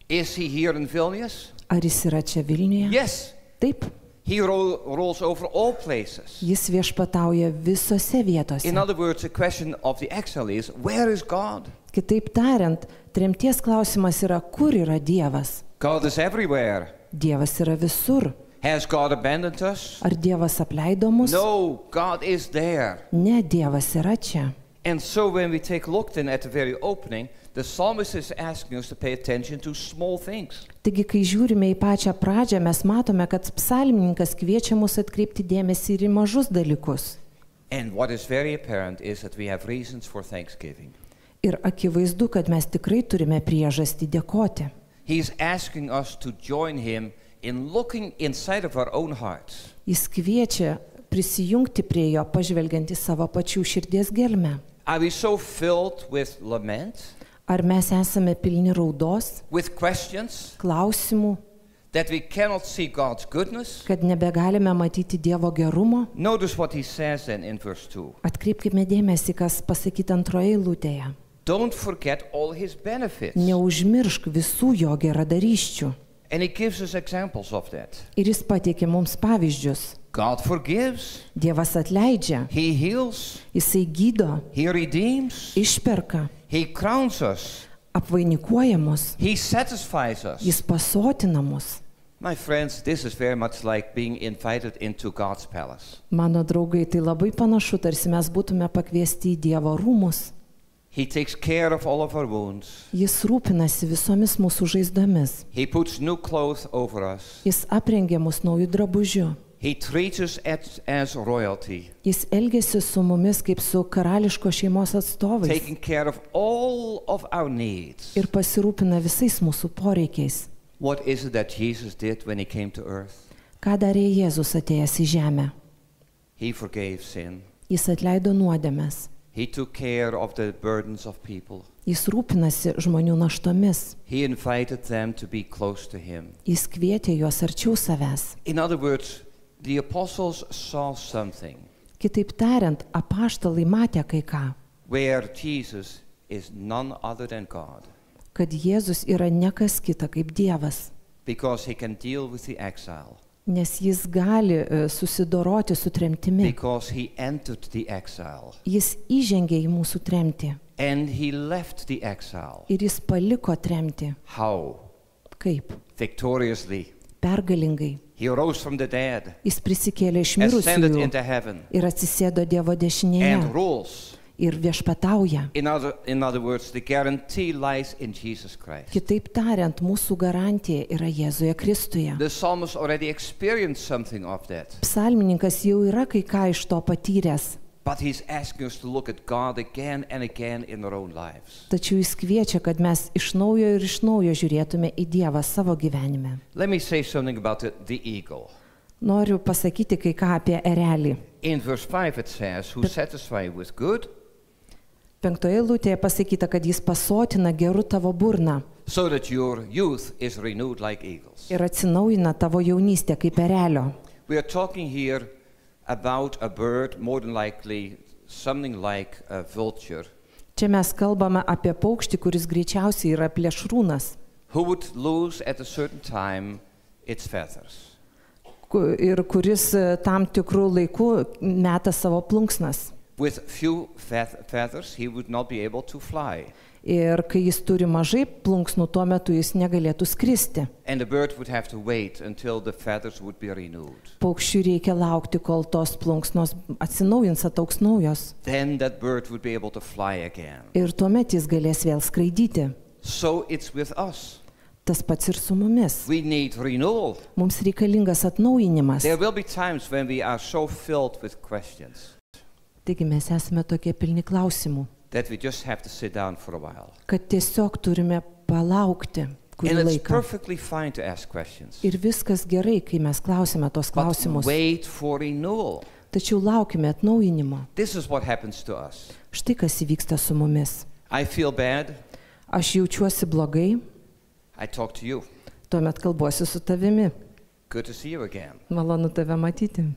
Is he here in Vilnius? Ar jis yra čia Vilniuje? Yes. Taip, He rules over all places. jis viešpatauja visose vietose. In other words, the question of the exile is, where is God? Kitaip tariant, tremties klausimas yra, kur yra Dievas? God is everywhere. Dievas yra visur. Has God abandoned us? Ar Dievas apleido mus? No, God is there. Ne, Dievas yra čia. And so when we take a look then at the very opening, the psalmist is asking us to pay attention to small things. Taigi, kai žiūrime į pačią pradžią, mes matome, kad psalmininkas kviečia mus atkreipti dėmesį ir į mažus dalykus. And what is very apparent is that we have reasons for thanksgiving. Ir akivaizdu, kad mes tikrai turime priežastį dėkoti. He's asking us to join him in looking inside of our own hearts. Jis kviečia prisijungti prie jo, pažvelgiant į savo pačių širdies gelmę. Are we so filled with lament, Ar mes esame pilni raudos, with questions, klausimų, that we cannot see God's goodness. kad nebegalime matyti Dievo gerumo. Notice what he says then in verse 2. Atkreipkime dėmesį, kas pasakyta antroje eilutėje. Don't forget all his benefits. Neužmiršk visų jo geradarysčių. And he gives us examples of that. Ir jis pateikė mums pavyzdžius. God forgives, Dievas atleidžia, he heals, jisai gydo, he redeems, išperka, he crowns us, apvainikuoja mus, he satisfies us. jis pasotina mus. My friends, this is very much like being invited into God's palace. Mano draugai, tai labai panašu, tarsi mes būtume pakviesti į Dievo rūmus. He takes care of all of our wounds. Jis rūpinasi visomis mūsų žaizdomis. He puts new clothes over us. Jis aprengia mus naujų drabužių. He treats us as royalty, Jis elgėsi su mumis kaip su karališko šeimos atstovais taking care of all of our needs. ir pasirūpina visais mūsų poreikiais. What is it that Jesus did when he came to earth? Ką darė Jėzus atėjęs į žemę? He forgave sin. Jis atleido nuodėmes. He took care of the burdens of people. Jis rūpinasi žmonių naštomis. He invited them to be close to him. Jis kvietė juos arčiau savęs. In other words, the apostles saw something Kitaip tariant, apaštalai matė kai ką, where Jesus is none other than God, kad Jėzus yra ne kas kita kaip Dievas, because he can deal with the exile, nes jis gali susidoroti su tremtimi. because he entered the exile Jis įžengė į mūsų tremtį and he left the exile. ir jis paliko tremtį. How? Kaip? Victoriously. Pergalingai. He rose from the dead, Jis prisikėlė iš ascended mirusiųjų into heaven, ir atsisėdo Dievo dešinėje and rules. ir viešpatauja. In other words, the guarantee lies in Jesus Christ. Kitaip tariant, mūsų garantija yra Jėzuje Kristuje. The psalmist already experienced something of that, Psalmininkas jau yra kai ką iš to patyręs, but he's asking us to look at God again and again in our own lives. tačiau jis kviečia, kad mes iš naujo ir iš naujo žiūrėtume į Dievą savo gyvenime. Let me say something about the eagle. Noriu pasakyti kai ką apie erelį. In verse 5 it says, who satisfy with good, 5 eilutėje pasakyta, kad jis pasotina geru tavo burną so that your youth is renewed like eagles. ir atsinaujina tavo jaunystę kaip erelio. We are talking here about a bird, more than likely something like a vulture, Čia mes kalbame apie paukštį, kuris greičiausiai yra plėšrūnas who would lose at a certain time its feathers. ir kuris tam tikrų laikų meta savo plunksnas. With few feathers, he would not be able to fly. Ir kai jis turi mažai plunksnų, tuo metu jis negalėtų skristi. And the bird would have to wait until the feathers would be renewed. Paukščiui reikia laukti, kol tos plunksnos atsinaujins, ataugs naujos. Then that bird would be able to fly again. Ir tuomet jis galės vėl skraidyti. So it's with us. Tas pats ir su mumis. We need renewal. Mums reikalingas atnaujinimas. There will be times when we are so filled with questions Taigi mes esame tokie pilni klausimų, that we just have to sit down for a while. kad tiesiog turime palaukti kurį And it's laiką. perfectly fine to ask questions. Ir viskas gerai, kai mes klausime tos But klausimus. wait for renewal. Tačiau laukime atnaujinimo. This is what happens to us. Štai kas įvyksta su mumis. I feel bad. Aš jaučiuosi blogai, I talk to you. tuomet kalbuosi su tavimi. Good to see you again. Malonu tave matyti.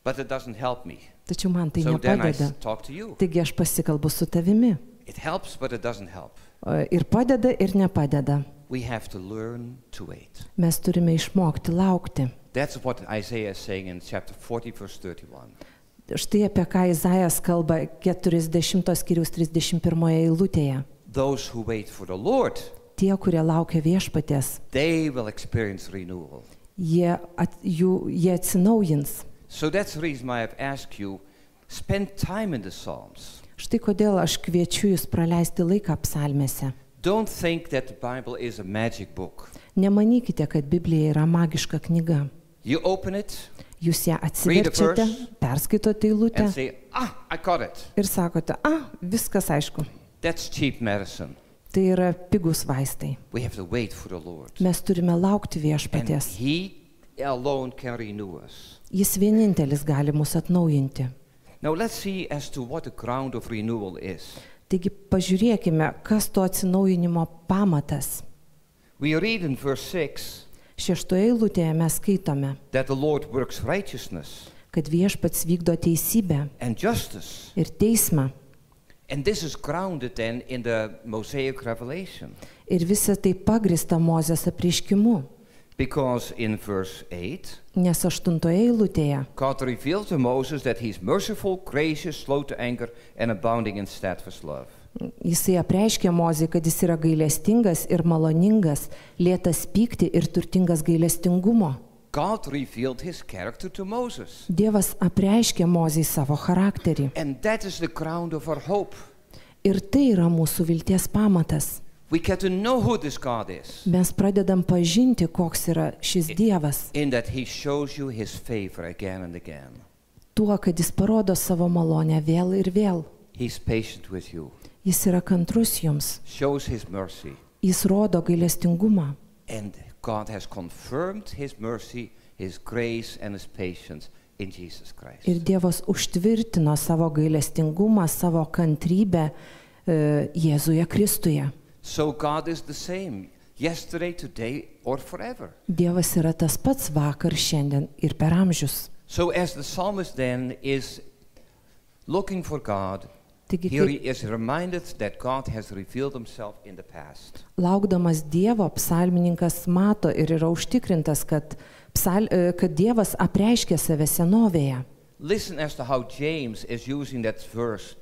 But it doesn't help me. Tačiau man tai So then I nepadeda. talk to you. Taigi aš pasikalbu su tavimi. It helps, but it doesn't help. Ir padeda, ir nepadeda. We have to learn to wait. Mes turime išmokti laukti. That's what Isaiah is saying in chapter 40, verse 31. Štai apie ką Izaijas kalba 40 skyriaus 31 eilutėje. Those who wait for the Lord, Tie, kurie laukia viešpaties, they will experience renewal. jie atsinaujins. So that's the reason why I've asked you, spend time in the Psalms. Štai kodėl aš kviečiu jūs praleisti laiką psalmėse. Don't think that the Bible is a magic book. Nemanykite, kad Biblija yra magiška knyga. You open it Jūs ją atsiverčiate, perskaitote eilutę and say, I got it. ir sakote, viskas aišku. That's cheap medicine. Tai yra pigus vaistai. We have to wait for the Lord. Mes turime laukti And viešpaties. He alone can renew us. Jis vienintelis gali mus atnaujinti. Now let's see as to what the ground of renewal is. Taigi pažiūrėkime, kas to atsinaujinimo pamatas. We read in verse 6, 6 eilutėje mes skaitome, that the Lord works righteousness kad Viešpats vykdo teisybę and justice. ir teismą. And this is grounded then in the Mosaic revelation. Ir visa tai pagrįsta Mozės apreiškimu. Because in verse 8, Nes 8 eilutėje God revealed to Moses that he's merciful, gracious, slow to anger, and abounding in steadfast love. Jisai apreiškė Mozei, kad jis yra gailestingas ir maloningas, lėtas pykti ir turtingas gailestingumo. God revealed his character to Moses. Dievas apreiškė Mozei savo charakterį. And that is the ground of our hope. Ir tai yra mūsų vilties pamatas. We get to know who this God is. Mes pradedam pažinti, koks yra šis Dievas. In that he shows you his favor again and again. Tuo, kad jis parodo savo malonę vėl ir vėl. He's patient with you. Jis yra kantrus jums. Shows his mercy. Jis rodo gailestingumą. And God has confirmed his mercy, his grace and his patience in Jesus Christ. Ir Dievas užtvirtino savo gailestingumą, savo kantrybę Jėzuje Kristuje. So God is the same yesterday, today or forever. Dievas yra tas pats vakar, šiandien ir per amžius. So as the psalmist then is looking for God, Taigi, here he is reminded that God has revealed himself in the past. laukdamas Dievo, psalmininkas mato ir yra užtikrintas, kad Dievas apreiškė save senovėje. Listen as to how James is using that verse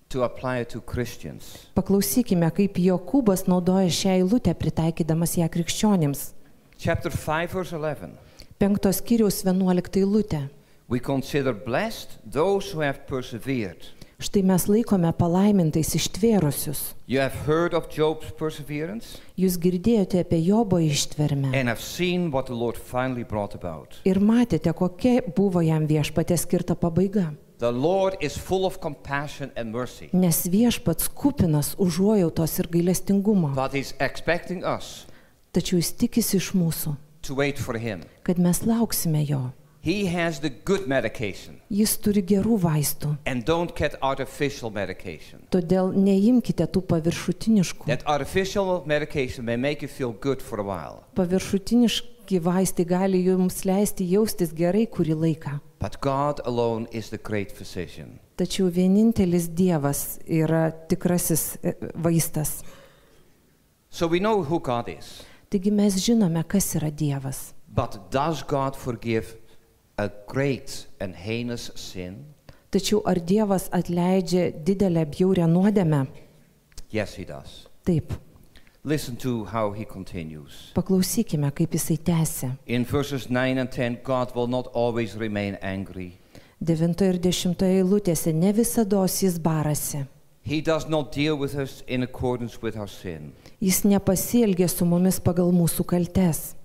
to apply it to Christians. Paklausykime, kaip Jokūbas naudoja šią eilutę, pritaikydamas ją krikščionims. Chapter 5 verse 11. 5 skyriaus 11 eilutė. We consider blessed those who have persevered. Štai mes laikome palaimintais ištvėrusius. You have heard of Job's perseverance Jūs girdėjote apie Jobo ištvermę and have seen what the Lord finally brought about. ir matėte, kokia buvo jam Viešpaties skirta pabaiga. The Lord is full of compassion and mercy, Nes Viešpats kupinas užuojautos ir gailestingumo. but he's expecting us Tačiau jis tikisi iš mūsų, to wait for him. kad mes lauksime jo. He has the good medication, Jis turi gerų vaistų. and don't get artificial medication. Todėl neimkite tų paviršutiniškų. That artificial medication may make you feel good for a while, Paviršutiniški vaistai gali jums leisti jaustis gerai kurį laiką. but God alone is the great physician. Tačiau vienintelis Dievas yra tikrasis vaistas. So we know who God is, Taigi mes žinome, kas yra Dievas. but does God forgive a great and heinous sin? Tačiau ar Dievas atleidžia didelę bjaurią nuodėmę? Yes, he does. Taip. Listen to how he continues. Paklausykime, kaip jisai tęsia. In verses 9 and 10, God will not always remain angry. 9 ir 10 eilutėse ne visados jis barasi. He does not deal with us in accordance with our sin. Jis nepasielgia su mumis pagal mūsų kaltes.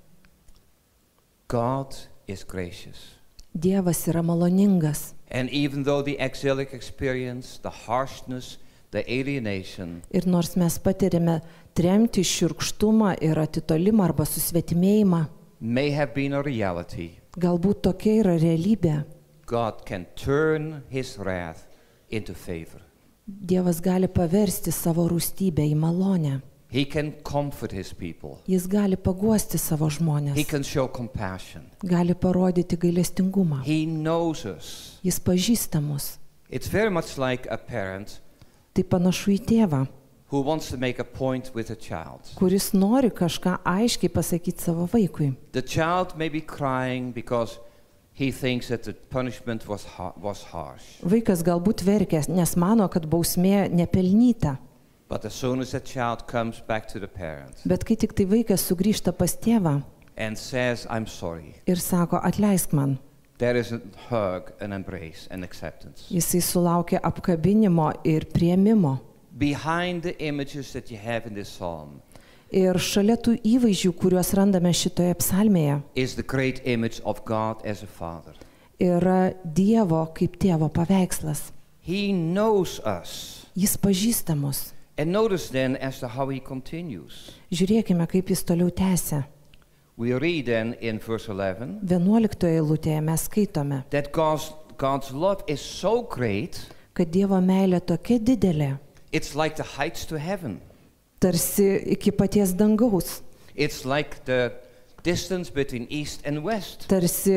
God is gracious. Dievas yra maloningas. And even though the exilic experience, the harshness, the alienation, Ir nors mes patiriame tremtį, šiurkštumą ir atitolimą arba susvetimėjimą, may have been a reality, galbūt tokia yra realybė, God can turn his wrath into favor. Dievas gali paversti savo rūstybę į malonę. He can comfort his people. Jis gali paguosti savo He žmonės, can show compassion. gali parodyti gailestingumą. He knows us. Jis pažįsta mus. It's very much like a parent Tai panašu į tėvą, who wants to make a point with a child. kuris nori kažką aiškiai pasakyti savo vaikui. The child may be crying because he thinks that the punishment was harsh. Vaikas galbūt verkia, nes mano, kad bausmė nepelnyta. But as soon as the child comes back to the parent Bet kai tik tai vaikas sugrįžta pas tėvą and says, I'm sorry, ir sako, atleisk man, there is a hug, an embrace, an acceptance. jisai sulaukia apkabinimo ir priėmimo. Behind the images that you have in this psalm Ir šalia tų įvaizdžių, kuriuos randame šitoje psalmėje, is the great image of God as a father. yra Dievo kaip tėvo paveikslas. He knows us. Jis pažįsta mus. And notice then as to how he continues. Žiūrėkime, kaip jis toliau tęsia. We read then in verse 11 11 eilutėje mes skaitome, that God's love is so great, kad Dievo meilė tokia didelė, it's like the heights to heaven. tarsi iki paties dangaus. It's like the Distance between east and west. Tarsi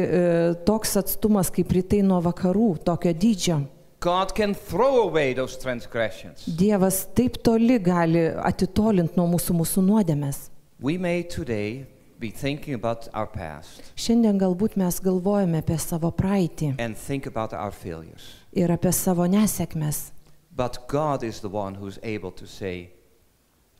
toks atstumas kaip rytai nuo vakarų, tokio dydžio. God can throw away those transgressions. Dievas taip toli gali atitolinti nuo mūsų nuodėmės. We may today be thinking about our past Šiandien galbūt mes galvojame apie savo praeitį and think about our failures. ir apie savo nesėkmes. But God is the one who's able to say,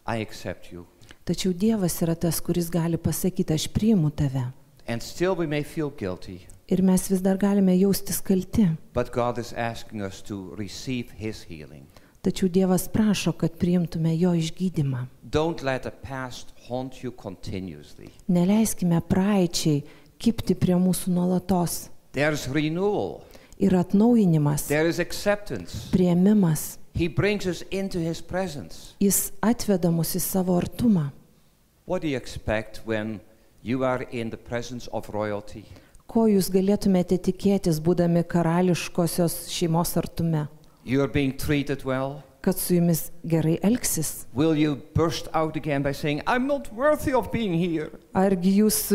I accept you. Tačiau Dievas yra tas, kuris gali pasakyti, aš priimu tave. And still we may feel guilty. Ir mes vis dar galime jaustis kalti. But God is asking us to receive His healing. Tačiau Dievas prašo, kad priimtume jo išgydymą. Don't let the past haunt you continuously. Neleiskime praeičiai kibti prie mūsų nuolatos. There's renewal. Yra atnaujinimas, There is acceptance. priėmimas. He brings us into His presence. Jis atveda mus į savo artumą. What do you expect when you are in the presence of royalty? Ko jūs galėtumėte tikėtis, būdami karališkosios šeimos artume? You are being treated well. Kad su jumis gerai elgsis? Will you burst out again by saying, I'm not worthy of being here? Argi jūs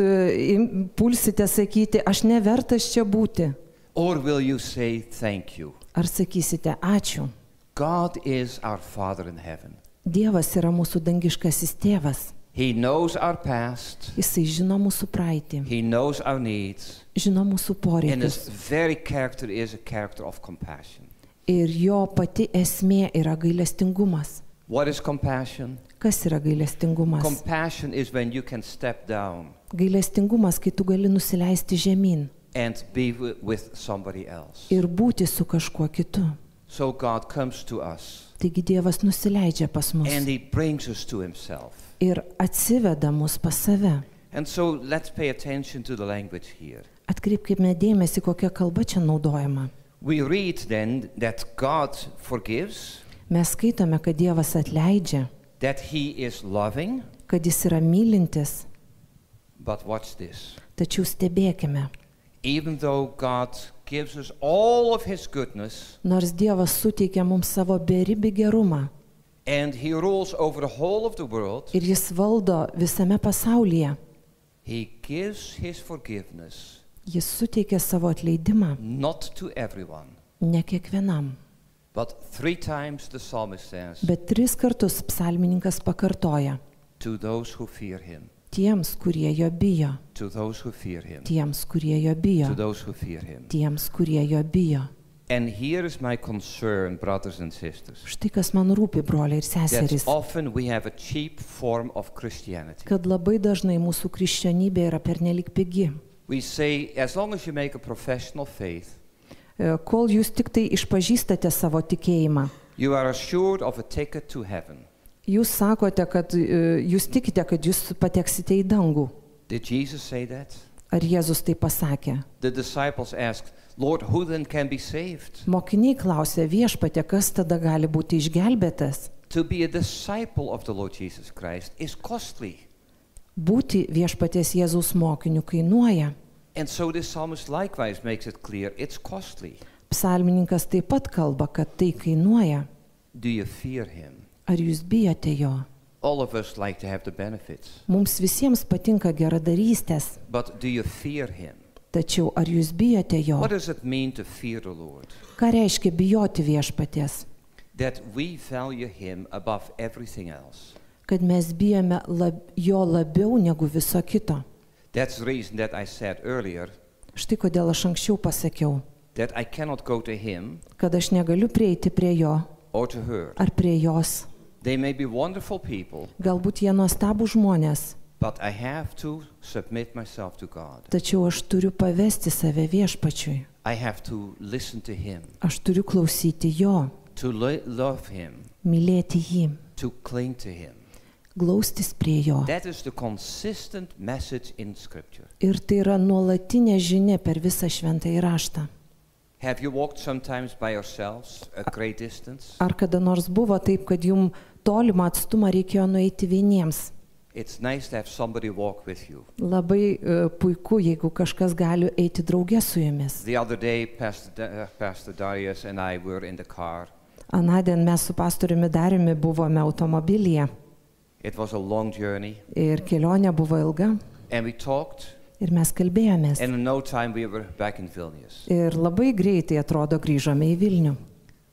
pulsite sakyti, aš nevertas čia būti? Or will you say, thank you? Ar sakysite, ačiū? God is our Father in heaven. Dievas yra mūsų dangiškasis tėvas. He knows our past. Jisai žino mūsų praeitį, He knows our needs. žino mūsų And His poreikius. very character is a character of compassion. Ir jo pati esmė yra gailestingumas. What is compassion? Kas yra gailestingumas? Compassion is when you can step down Gailestingumas, kai tu gali nusileisti žemyn and be with somebody else. ir būti su kažkuo kitu. So God comes to us Taigi Dievas nusileidžia pas mus and He brings us to Himself. ir atsiveda mus pas save. And so let's pay attention to the language here. Atkreipkime dėmesį, kokia kalba čia naudojama. We read then that God forgives, Mes skaitome, kad Dievas atleidžia, that He is loving, kad jis yra mylintis, but watch this. tačiau stebėkime. Even though God gives us all of His goodness Nors Dievas suteikia mums savo beribį gerumą and He rules over the whole of the world, ir jis valdo visame pasaulyje, He gives His forgiveness jis suteikia savo atleidimą not to everyone. ne kiekvienam. But 3 times the psalmist says, Bet 3 kartus psalmininkas pakartoja, to those who fear Him, tiems, kurie jo bijo, to those who fear Him, tiems, kurie jo bijo, to those who fear Him. tiems, kurie jo bijo. And here is my concern, brothers and sisters, Štai kas man rūpi, broliai ir that seserys, often we have a cheap form of Christianity. kad labai dažnai mūsų krikščionybė yra pernelik pigi. We say, as long as you make a professional faith, Kol jūs tik tai išpažįstate savo tikėjimą, you are assured of a ticket to heaven. jūs sakote, kad jūs tikite, kad jūs pateksite į dangų. Did Jesus say that? Ar Jėzus tai pasakė? The disciples asked, Lord, who then can be saved? Mokiniai klausė, viešpatie, kas tada gali būti išgelbėtas? To be a disciple of the Lord Jesus Christ is costly. Būti viešpaties Jėzaus mokiniu kainuoja. And so this psalmist likewise makes it clear it's costly. Psalmininkas taip pat kalba, kad tai kainuoja. Do you fear Him? Ar jūs bijote jo? All of us like to have the benefits. Mums visiems patinka geradarystės, But do you fear Him? tačiau ar jūs bijote jo? What does it mean to fear the Lord? Ką reiškia bijoti viešpaties? That we value Him above everything else. Kad mes bijome jo labiau negu viso kito. That's the reason that I said earlier Štai kodėl aš anksčiau pasakiau, that I cannot go to Him kad aš negaliu prieiti prie jo or to her. ar prie jos. They may be wonderful people, Galbūt jie nuostabų žmonės, but I have to submit myself to God. tačiau aš turiu pavesti save viešpačiui. I have to listen to Him, Aš turiu klausyti jo, to love Him, mylėti jį, to cling to Him. glaustis prie jo. That is the consistent message in Scripture. Ir tai yra nuolatinė žinia per visą šventąjį raštą. Have you walked sometimes by yourselves a great distance? Ar kada nors buvo taip, kad jums tolimą atstumą reikėjo nueiti vieniems? It's nice to have somebody walk with you. Labai puiku, jeigu kažkas gali eiti draugė su jumis. The other day, Pastor Darius and I were in the car. Anądien mes su pastoriumi Dariumi buvome automobilyje It was a long journey. ir kelionė buvo ilga. And we talked, ir mes kalbėjomės. and in no time we were back in Vilnius. Ir labai greitai, atrodo, grįžome į Vilnių.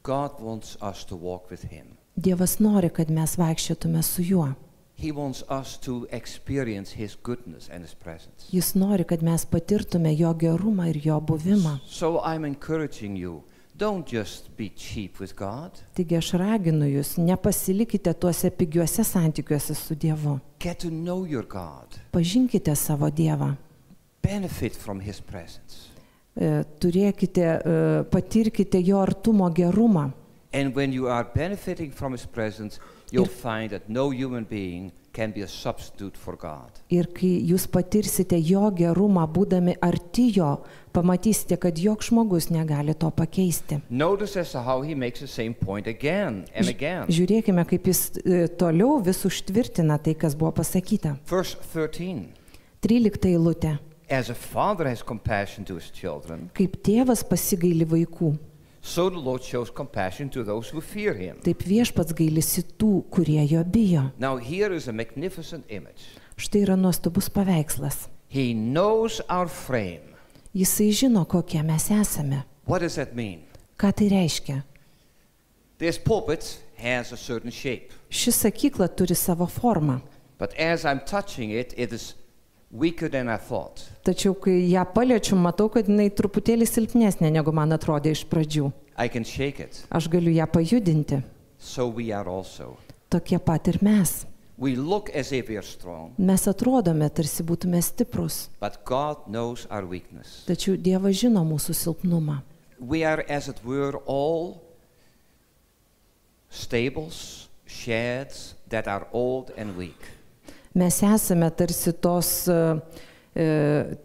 God wants us to walk with Him. Dievas nori, kad mes vaikščiotume su juo. He wants us to experience His goodness and His presence. Jis nori, kad mes patirtume jo gerumą ir jo buvimą. So I'm encouraging you, don't just be cheap with God. Taigi aš raginu jūs, nepasilikite tuose pigiuose santykiuose su Dievu. Get to know your God. Pažinkite savo Dievą. Benefit from His presence. Patirkite jo artumo gerumą. And when you are benefiting from His presence, you'll find that no human being can be a substitute for God. Ir kai jūs patirsite jo gerumą, būdami arti jo, pamatysite, kad joks žmogus negali to pakeisti. Notice as to how He makes the same point again and again. Žiūrėkime, kaip jis toliau vis užtvirtina tai, kas buvo pasakyta. Verse 13. 13 eilutė. As a father has compassion to his children, Kaip tėvas pasigaili vaikų, so the Lord shows compassion to those who fear Him. taip viešpats gailisi tų, kurie jo bijo. Now here is a magnificent image. Štai yra nuostabus paveikslas. He knows our frame. Jisai žino, kokie mes esame. What does that mean? Ką tai reiškia? This pulpit has a certain shape, Ši sakykla turi savo formą. but as I'm touching it, it is weaker than I thought. Tačiau, kai ją paliečiu, matau, kad jinai truputėlį silpnesnė, negu man atrodė iš pradžių. I can shake it. Aš galiu ją pajudinti. So we are also. Tokie pat ir mes. We look as if we are strong, Mes atrodome, tarsi būtume stiprus. but God knows our weakness. Tačiau Dievas žino mūsų silpnumą. We are, as it were, all stables, sheds that are old and weak. Mes esame tarsi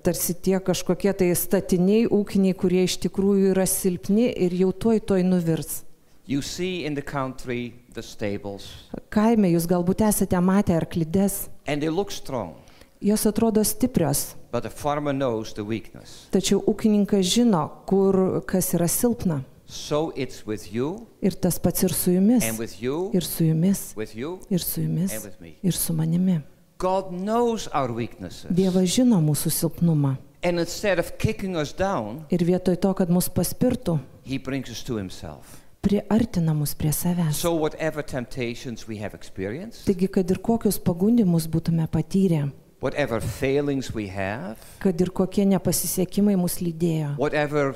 tarsi tie kažkokie tai statiniai, ūkiniai, kurie iš tikrųjų yra silpni ir jau tuoj nuvirs. You see in the country the stables, Kaime jūs galbūt esate matę arklides, and they look strong, jos atrodo stiprios, but the farmer knows the weakness. tačiau ūkininkas žino, kas yra silpna. So it's with you, Ir tas pats ir su jumis, and with you, ir su jumis, with you, ir su jumis, and with me. ir su manimi. God knows our weaknesses. Dievas žino mūsų silpnumą. And instead of kicking us down, Ir vietoj to, kad mus paspirtų, He brings us to Himself. priartina mus prie savęs. So whatever temptations we have experienced, Taigi, kad ir kokius pagundimus būtume patyrę, whatever failings we have, kad ir kokie nepasisekimai mus lydėjo, whatever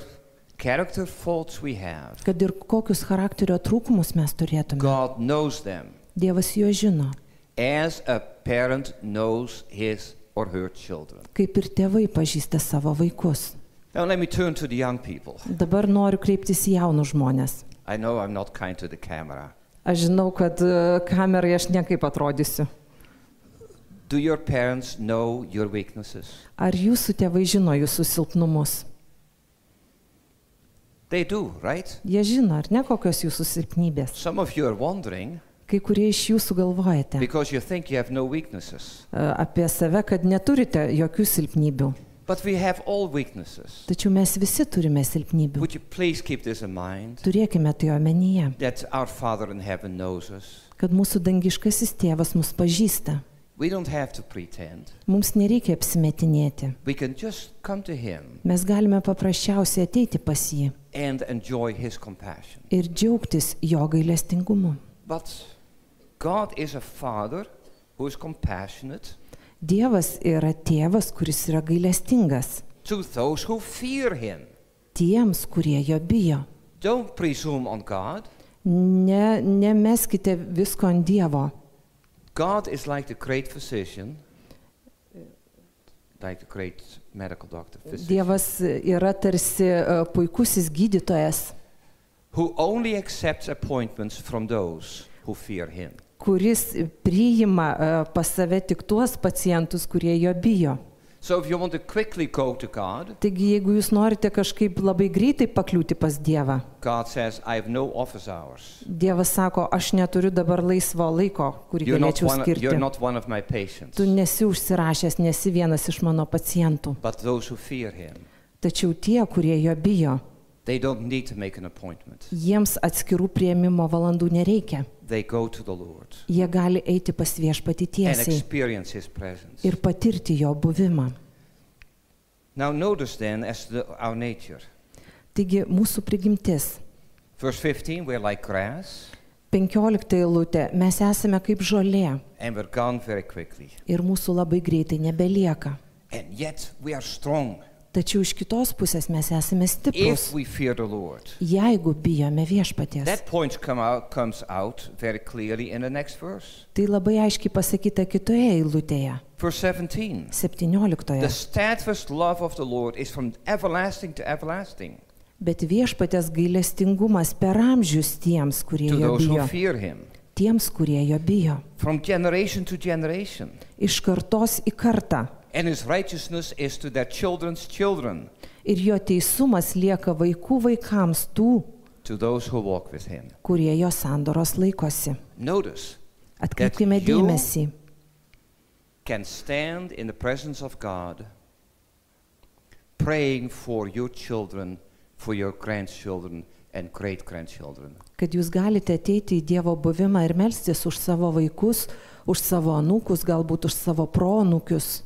character faults we have, kad ir kokius charakterio trūkumus mes turėtume, God knows them Dievas juos žino, as a parent knows his or her children. kaip ir tėvai pažįsta savo vaikus. Now let me turn to the young people. Dabar noriu kreiptis į jaunus žmonės. I know I'm not kind to the camera. Aš žinau, kad kamerai aš nekaip atrodysiu. Do your parents know your weaknesses? Ar jūsų tėvai žino jūsų silpnumus? They do, right? Jie žino, ar ne, kokios jūsų silpnybės? Some of you are wondering Kai kurie iš jūsų galvojate because you think you have no weaknesses. apie save, kad neturite jokių silpnybių. But we have all weaknesses. Tačiau mes visi turime silpnybių. Would you please keep this in mind? Turėkime tai omenyje, That our Father in heaven knows us. kad mūsų dangiškasis tėvas mus pažįsta. We don't have to pretend. Mums nereikia apsimetinėti. We can just come to Him Mes galime paprasčiausiai ateiti pas jį and enjoy His compassion. ir džiaugtis jo gailestingumu. But God is a Father who is compassionate Dievas yra tėvas, kuris yra gailestingas to those who fear Him. tiems, kurie jo bijo. Don't presume on God. Nemeskite visko ant Dievo. God is like the great physician, like the great medical doctor, physician, Dievas yra tarsi puikusis gydytojas, who only accepts appointments from those who fear Him. kuris priima pas save tik tuos pacientus, kurie jo bijo. So if you want to quickly go to God, Taigi, jeigu jūs norite kažkaip labai greitai pakliūti pas Dievą, God says, I have no office hours. Dievas sako, aš neturiu dabar laisvo laiko, kurį You're galėčiau skirti. not one of my patients. Tu nesi užsirašęs, nesi vienas iš mano pacientų. But those who fear Him, Tačiau tie, kurie jo bijo, They don't need to make an appointment. Jiems atskirų priėmimo valandų nereikia. They go to the Lord Jie gali eiti pas Viešpatį and tiesiai experience His presence. ir patirti jo buvimą. Now notice then as to our nature. Taigi mūsų prigimtis. Verse 15, we're like grass 15 eilutė. Mes esame kaip žolė and we're gone very quickly. ir mūsų labai greitai nebelieka. And yet we are strong Tačiau iš kitos pusės mes esame stiprus, if we fear the Lord. jeigu bijome Viešpaties. That point comes out very clearly in the next verse. Tai labai aiškiai pasakyta kitoje eilutėje. Verse 17. 17. The steadfast love of the Lord is from everlasting to everlasting Bet Viešpaties gailestingumas per amžius tiems, kurie to jo those who bijo. fear Him. Tiems, kurie jo bijo. From generation to generation. Iš kartos į kartą. And His righteousness is to their children's children, Ir jo teisumas lieka vaikų vaikams tų, to those who walk with Him. kurie jo sandoros laikosi. Notice Atkreipkime That you- dėmesį. can stand in the presence of God praying for your children, for your grandchildren and great-grandchildren. Kad jūs galite ateiti į Dievo buvimą ir melstis už savo vaikus, už savo anūkus, galbūt už savo proanūkius.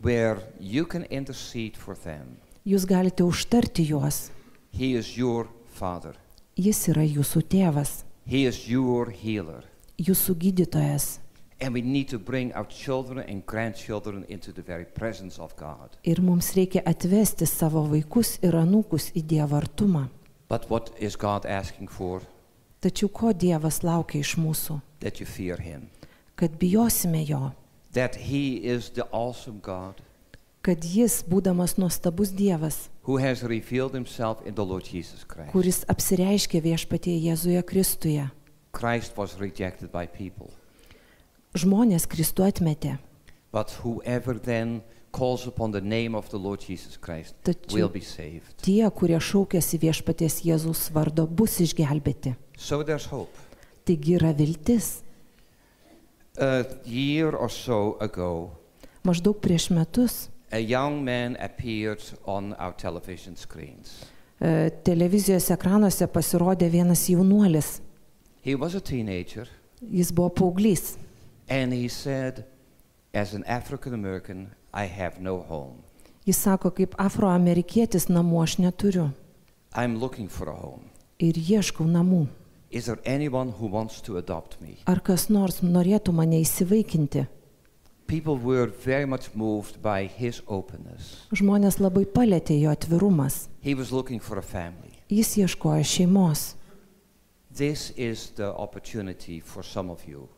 Where you can intercede for them. Jūs galite užtarti juos. He is your Father. Jis yra jūsų tėvas, He is your healer. jūsų gydytojas. And we need to bring our children and grandchildren into the very presence of God. Ir mums reikia atvesti savo vaikus ir anūkus į Dievo artumą. But what is God asking for? Tačiau ko Dievas laukia iš mūsų? That you fear Him. Kad bijosime jo. That He is the awesome God Kad jis, būdamas nuostabus Dievas, who has revealed Himself in the Lord Jesus Christ. kuris apsireiškė Viešpatyje Jėzuje Kristuje. Christ was rejected by people. Žmonės Kristų atmetė. But whoever then calls upon the name of the Lord Jesus Christ Tačiau will be saved. tie, kurie šaukėsi Viešpaties Jėzaus vardo, bus išgelbėti. So there's hope. Taigi yra viltis. A year or so ago, Maždaug prieš metus a young man appeared on our television screens. Televizijos ekranuose pasirodė vienas jaunuolis. He was a teenager, Jis buvo paauglys. and he said, as an African American, I have no home. Jis sako, kaip afroamerikietis namų aš neturiu I'm looking for a home. ir ieškau namų. Is there anyone who wants to adopt me? Ar kas nors norėtų mane įsivaikinti? People were very much moved by his openness. Žmonės labai palėtė jo atvirumas. He was looking for a family. Jis ieškojo šeimos. This is the opportunity for some of you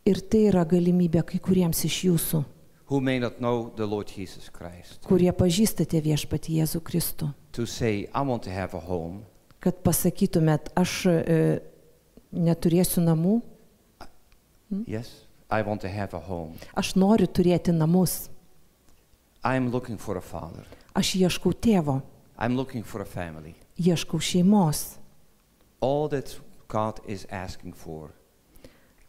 Ir tai yra galimybė kai kuriems iš jūsų, who may not know the Lord Jesus Christ, kurie pažįstate Viešpatį Jėzų Kristų, to say, I want to have a home. kad pasakytumėt, aš neturėsiu namų, Yes, I want to have a home. aš noriu turėti namus, I'm looking for a father. aš ieškau tėvo, I'm looking for a family. ieškau šeimos. All that God is asking for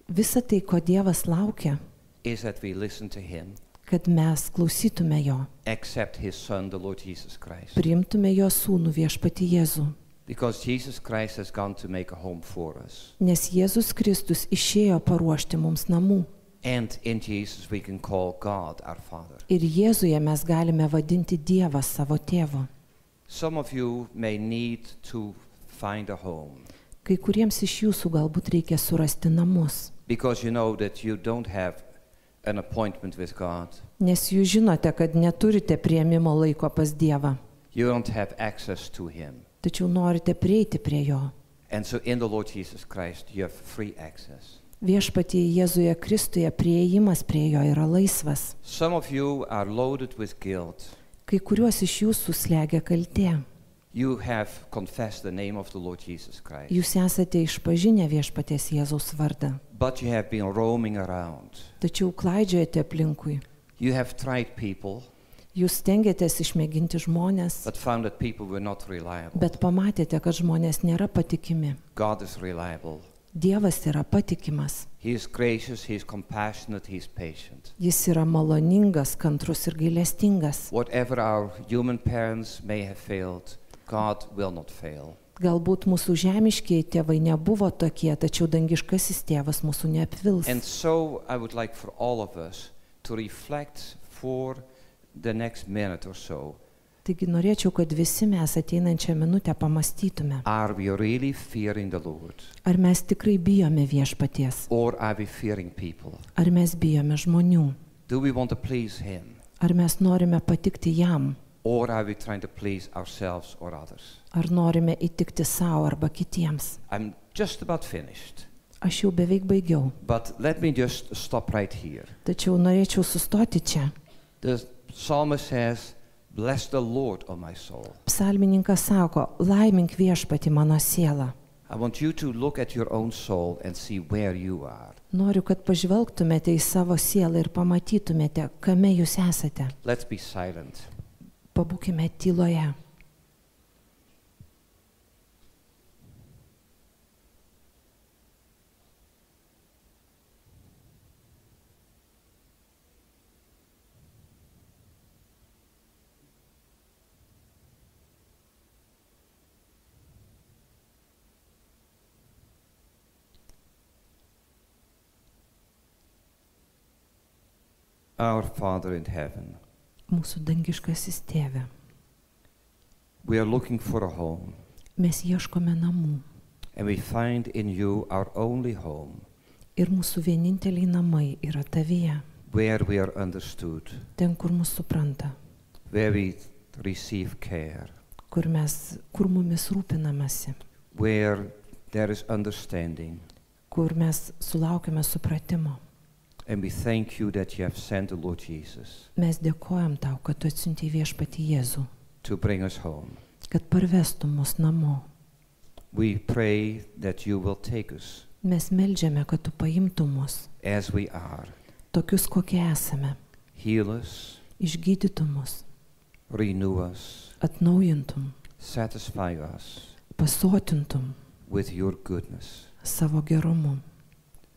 Visa tai, ko Dievas laukia, is that we listen to Him, kad mes klausytume jo, accept His Son, the Lord Jesus Christ. priimtume jo sūnų Viešpatį Jėzų. Because Jesus Christ has gone to make a home for us. Nes Jėzus Kristus išėjo paruošti mums namų. And in Jesus we can call God our Father. Ir Jėzuje mes galime vadinti Dievą savo tėvu. Some of you may need to find a home Kai kuriems iš jūsų galbūt reikia surasti namus. because you know that you don't have an appointment with God. Nes jūs žinote, kad neturite priėmimo laiko pas Dievą. You don't have access to Him. Tačiau norite prieiti prie jo. And so in the Lord Jesus Christ you have free access. Viešpatyje Jėzuje Kristuje priėjimas prie jo yra laisvas. Some of you are loaded with guilt. Kai kuriuos iš jūsų slegia kaltė. You have confessed the name of the Lord Jesus Christ. Jūs esate išpažinę Viešpaties Jėzaus vardą. But you have been roaming around. Tačiau klaidžiojate aplinkui. You have tried people, Jūs stengiatės išmėginti žmonės, but found that people were not reliable. bet pamatėte, kad žmonės nėra patikimi. God is reliable. Dievas yra patikimas. He is gracious, He is compassionate, He is patient. Jis yra maloningas, kantrus ir gailestingas. Whatever our human parents may have failed, God will not fail. Galbūt mūsų žemiškiai tėvai nebuvo tokie, tačiau dangiškasis tėvas mūsų neapvils. And so I would like for all of us to reflect for the next minute or so. Taigi norėčiau, kad visi mes ateinančią minutę pamastytume, Are we really fearing the Lord? ar mes tikrai bijome viešpaties, Or are we fearing people? ar mes bijome žmonių, Do we want to please Him? ar mes norime patikti jam, Or are we trying to please ourselves or others? ar norime įtikti savo arba kitiems. I'm just about finished. Aš jau beveik baigiau, But let me just stop right here. tačiau norėčiau sustoti čia. The psalmist says, "Bless the Lord, O my soul." Psalmininkas sako, laimink viešpatį mano sielą. I want you to look at your own soul and see where you are. Noriu, kad pažvelgtumėte į savo sielą ir pamatytumėte, kame jūs esate. Let's be silent. Pabūkime tyloje. Our Father in heaven, Mūsų dangiškasis tėve, we are looking for a home, mes ieškome namų and we find in you our only home, ir mūsų vieninteliai namai yra tavyje, where we are understood, ten, kur mus supranta, where we receive care, kur mumis rūpinamasi, where there is understanding. kur mes sulaukime supratimo. And we thank you that you have sent the Lord Jesus Mes dėkojam tau, kad tu atsiuntei viešpatį Jėzų, to bring us home. kad parvestum mus namo. We pray that you will take us Mes meldžiame, kad tu paimtum mus, as we are, tokius, kokie esame, heal us, išgydytum mus, renew us, atnaujintum, satisfy us pasotintum with your goodness. savo gerumu.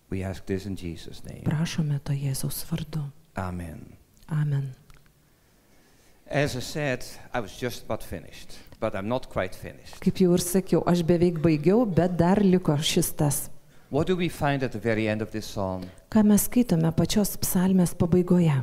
We ask this in Jesus' name. Prašome to Jėzaus vardu. Amen. Amen. As I said, I was just about finished, but I'm not quite finished. Kaip jau ir sakiau, aš beveik baigiau, bet dar liko šis tas. What do we find at the very end of this psalm? Ką mes skaitome pačios psalmės pabaigoje?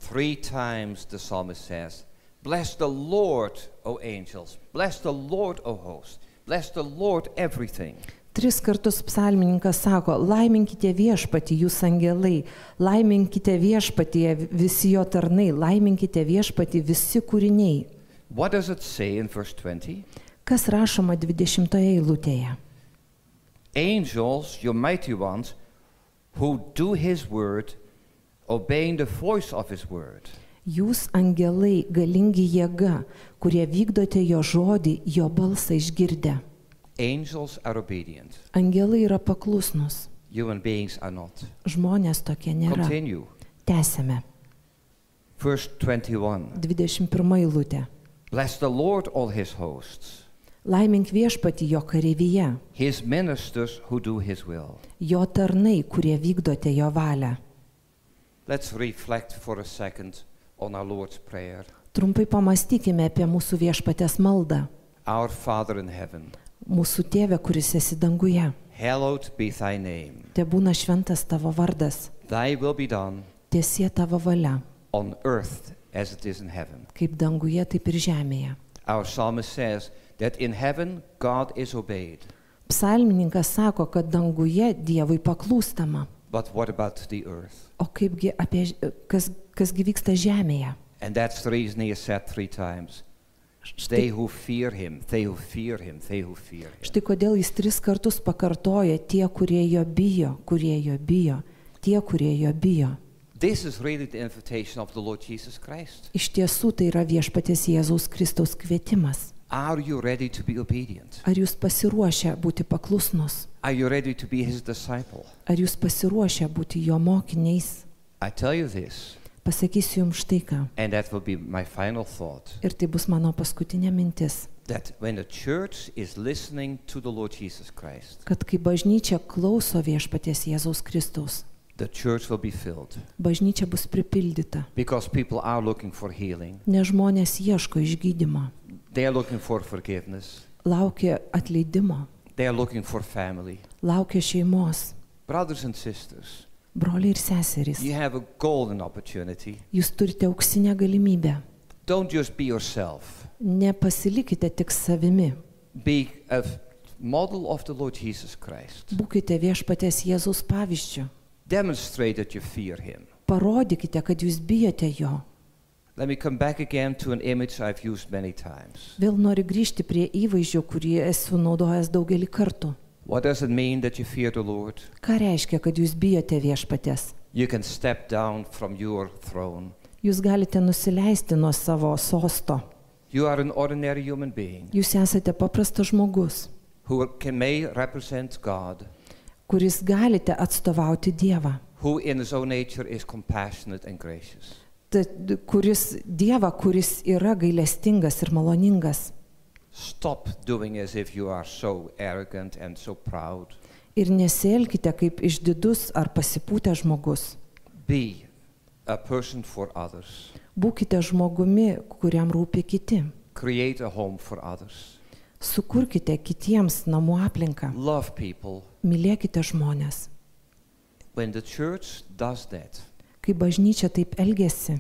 3 times the psalmist says, "Bless the Lord, O angels. Bless the Lord, O hosts. Bless the Lord, everything." 3 kartus psalmininkas sako, laiminkite viešpatį jūs angelai, laiminkite viešpatį visi jo tarnai, laiminkite viešpatį visi kūriniai. What does it say in verse 20? Kas rašoma 20 eilutėje? Angels, your mighty ones, who do his word, obeying the voice of his word. Jūs angelai galingi jėga, kurie vykdote jo žodį, jo balsą išgirdę. Angels are obedient. Angelai yra paklusnus, Human beings are not. žmonės tokie nėra. Continue. Tęsėme. Verse 21. 21 eilutė. Bless the Lord, all his hosts, Laimink viešpatį jo kareivyje, his ministers who do his will. jo tarnai, kurie vykdote jo valią. Let's reflect for a second on our Lord's prayer. Trumpai pamastykime apie mūsų viešpatės maldą. Our Father in heaven, Mūsų tėve, kuris esi danguje, hallowed be thy name. tebūna šventas tavo vardas, Thy will be done tiesie tavo valia, on earth as it is in heaven. kaip danguje, taip ir žemėje. Our psalmist says that in heaven God is obeyed. Psalmininkas sako, kad danguje Dievui paklūstama. But what about the earth? O kaipgi kasgi vyksta žemėje? And that's the reason he has said 3 times. They who fear him, they who fear him, they who fear him. Štai kodėl jis 3 kartus pakartoja tie, kurie jo bijo, kurie jo bijo, tie, kurie jo bijo. This is really the invitation of the Lord Jesus Christ. Iš tiesų tai yra viešpaties Jėzaus Kristaus kvietimas. Are you ready to be obedient? Ar jūs pasiruošę būti paklusnus? Are you ready to be his disciple? Ar jūs pasiruošę būti jo mokiniais? I tell you this, Pasakysiu jums štai ką. and that will be my final thought, Ir tai bus mano paskutinė mintis. that when the church is listening to the Lord Jesus Christ, Kad kai bažnyčia klauso viešpaties Jėzaus Kristaus, the church will be filled. bažnyčia bus pripildyta. Because people are looking for healing. Nes žmonės ieško išgydymo. They are looking for forgiveness. laukia atleidimo, They are looking for family. laukia šeimos. Brothers and sisters, Broliai ir seserys, you have a golden opportunity. jūs turite auksinę galimybę. Don't just be yourself. Nepasilikite tik savimi. Be a model of the Lord Jesus Christ. Būkite viešpaties Jėzaus pavyzdžiu. Demonstrate that you fear him. Parodykite, kad jūs bijote jo. Let me come back again to an image I've used many times. Vėl noriu grįžti prie įvaizdžio, kurį esu naudojęs daugelį kartų. What does it mean that you fear the Lord? Ką reiškia, kad jūs bijote viešpaties? You can step down from your throne. Jūs galite nusileisti nuo savo sosto. You are an ordinary human being Jūs esate paprastas žmogus, who may represent God, kuris galite atstovauti Dievą. who in his own nature is compassionate and gracious. Dievą, kuris yra gailestingas ir maloningas. Stop doing as if you are so arrogant and so proud. Ir nesielkite kaip išdidus ar pasipūtę žmogus. Be a person for others. Būkite žmogumi, kuriam rūpi kiti. Create a home for others. Sukurkite kitiems namų aplinką. Love people. Mylėkite žmonės. When the church does that, Kai bažnyčia taip elgesi,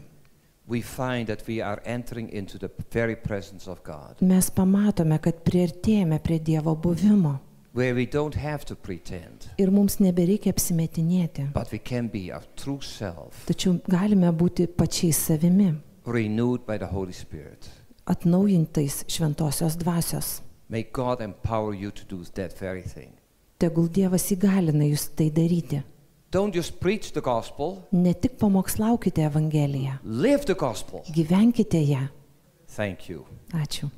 we find that we are entering into the very presence of God, mes pamatome, kad priartėjame prie Dievo buvimo. where we don't have to pretend, Ir mums nebereikia apsimetinėti. but we can be our true self, Tačiau galime būti pačiais savimi, renewed by the Holy Spirit. atnaujintais šventosios dvasios. May God empower you to do that very thing. Tegul Dievas įgalina jūs tai daryti. Don't just preach the gospel, Ne tik pamokslaukite Evangeliją, live the gospel. gyvenkite ją. Thank you. Ačiū.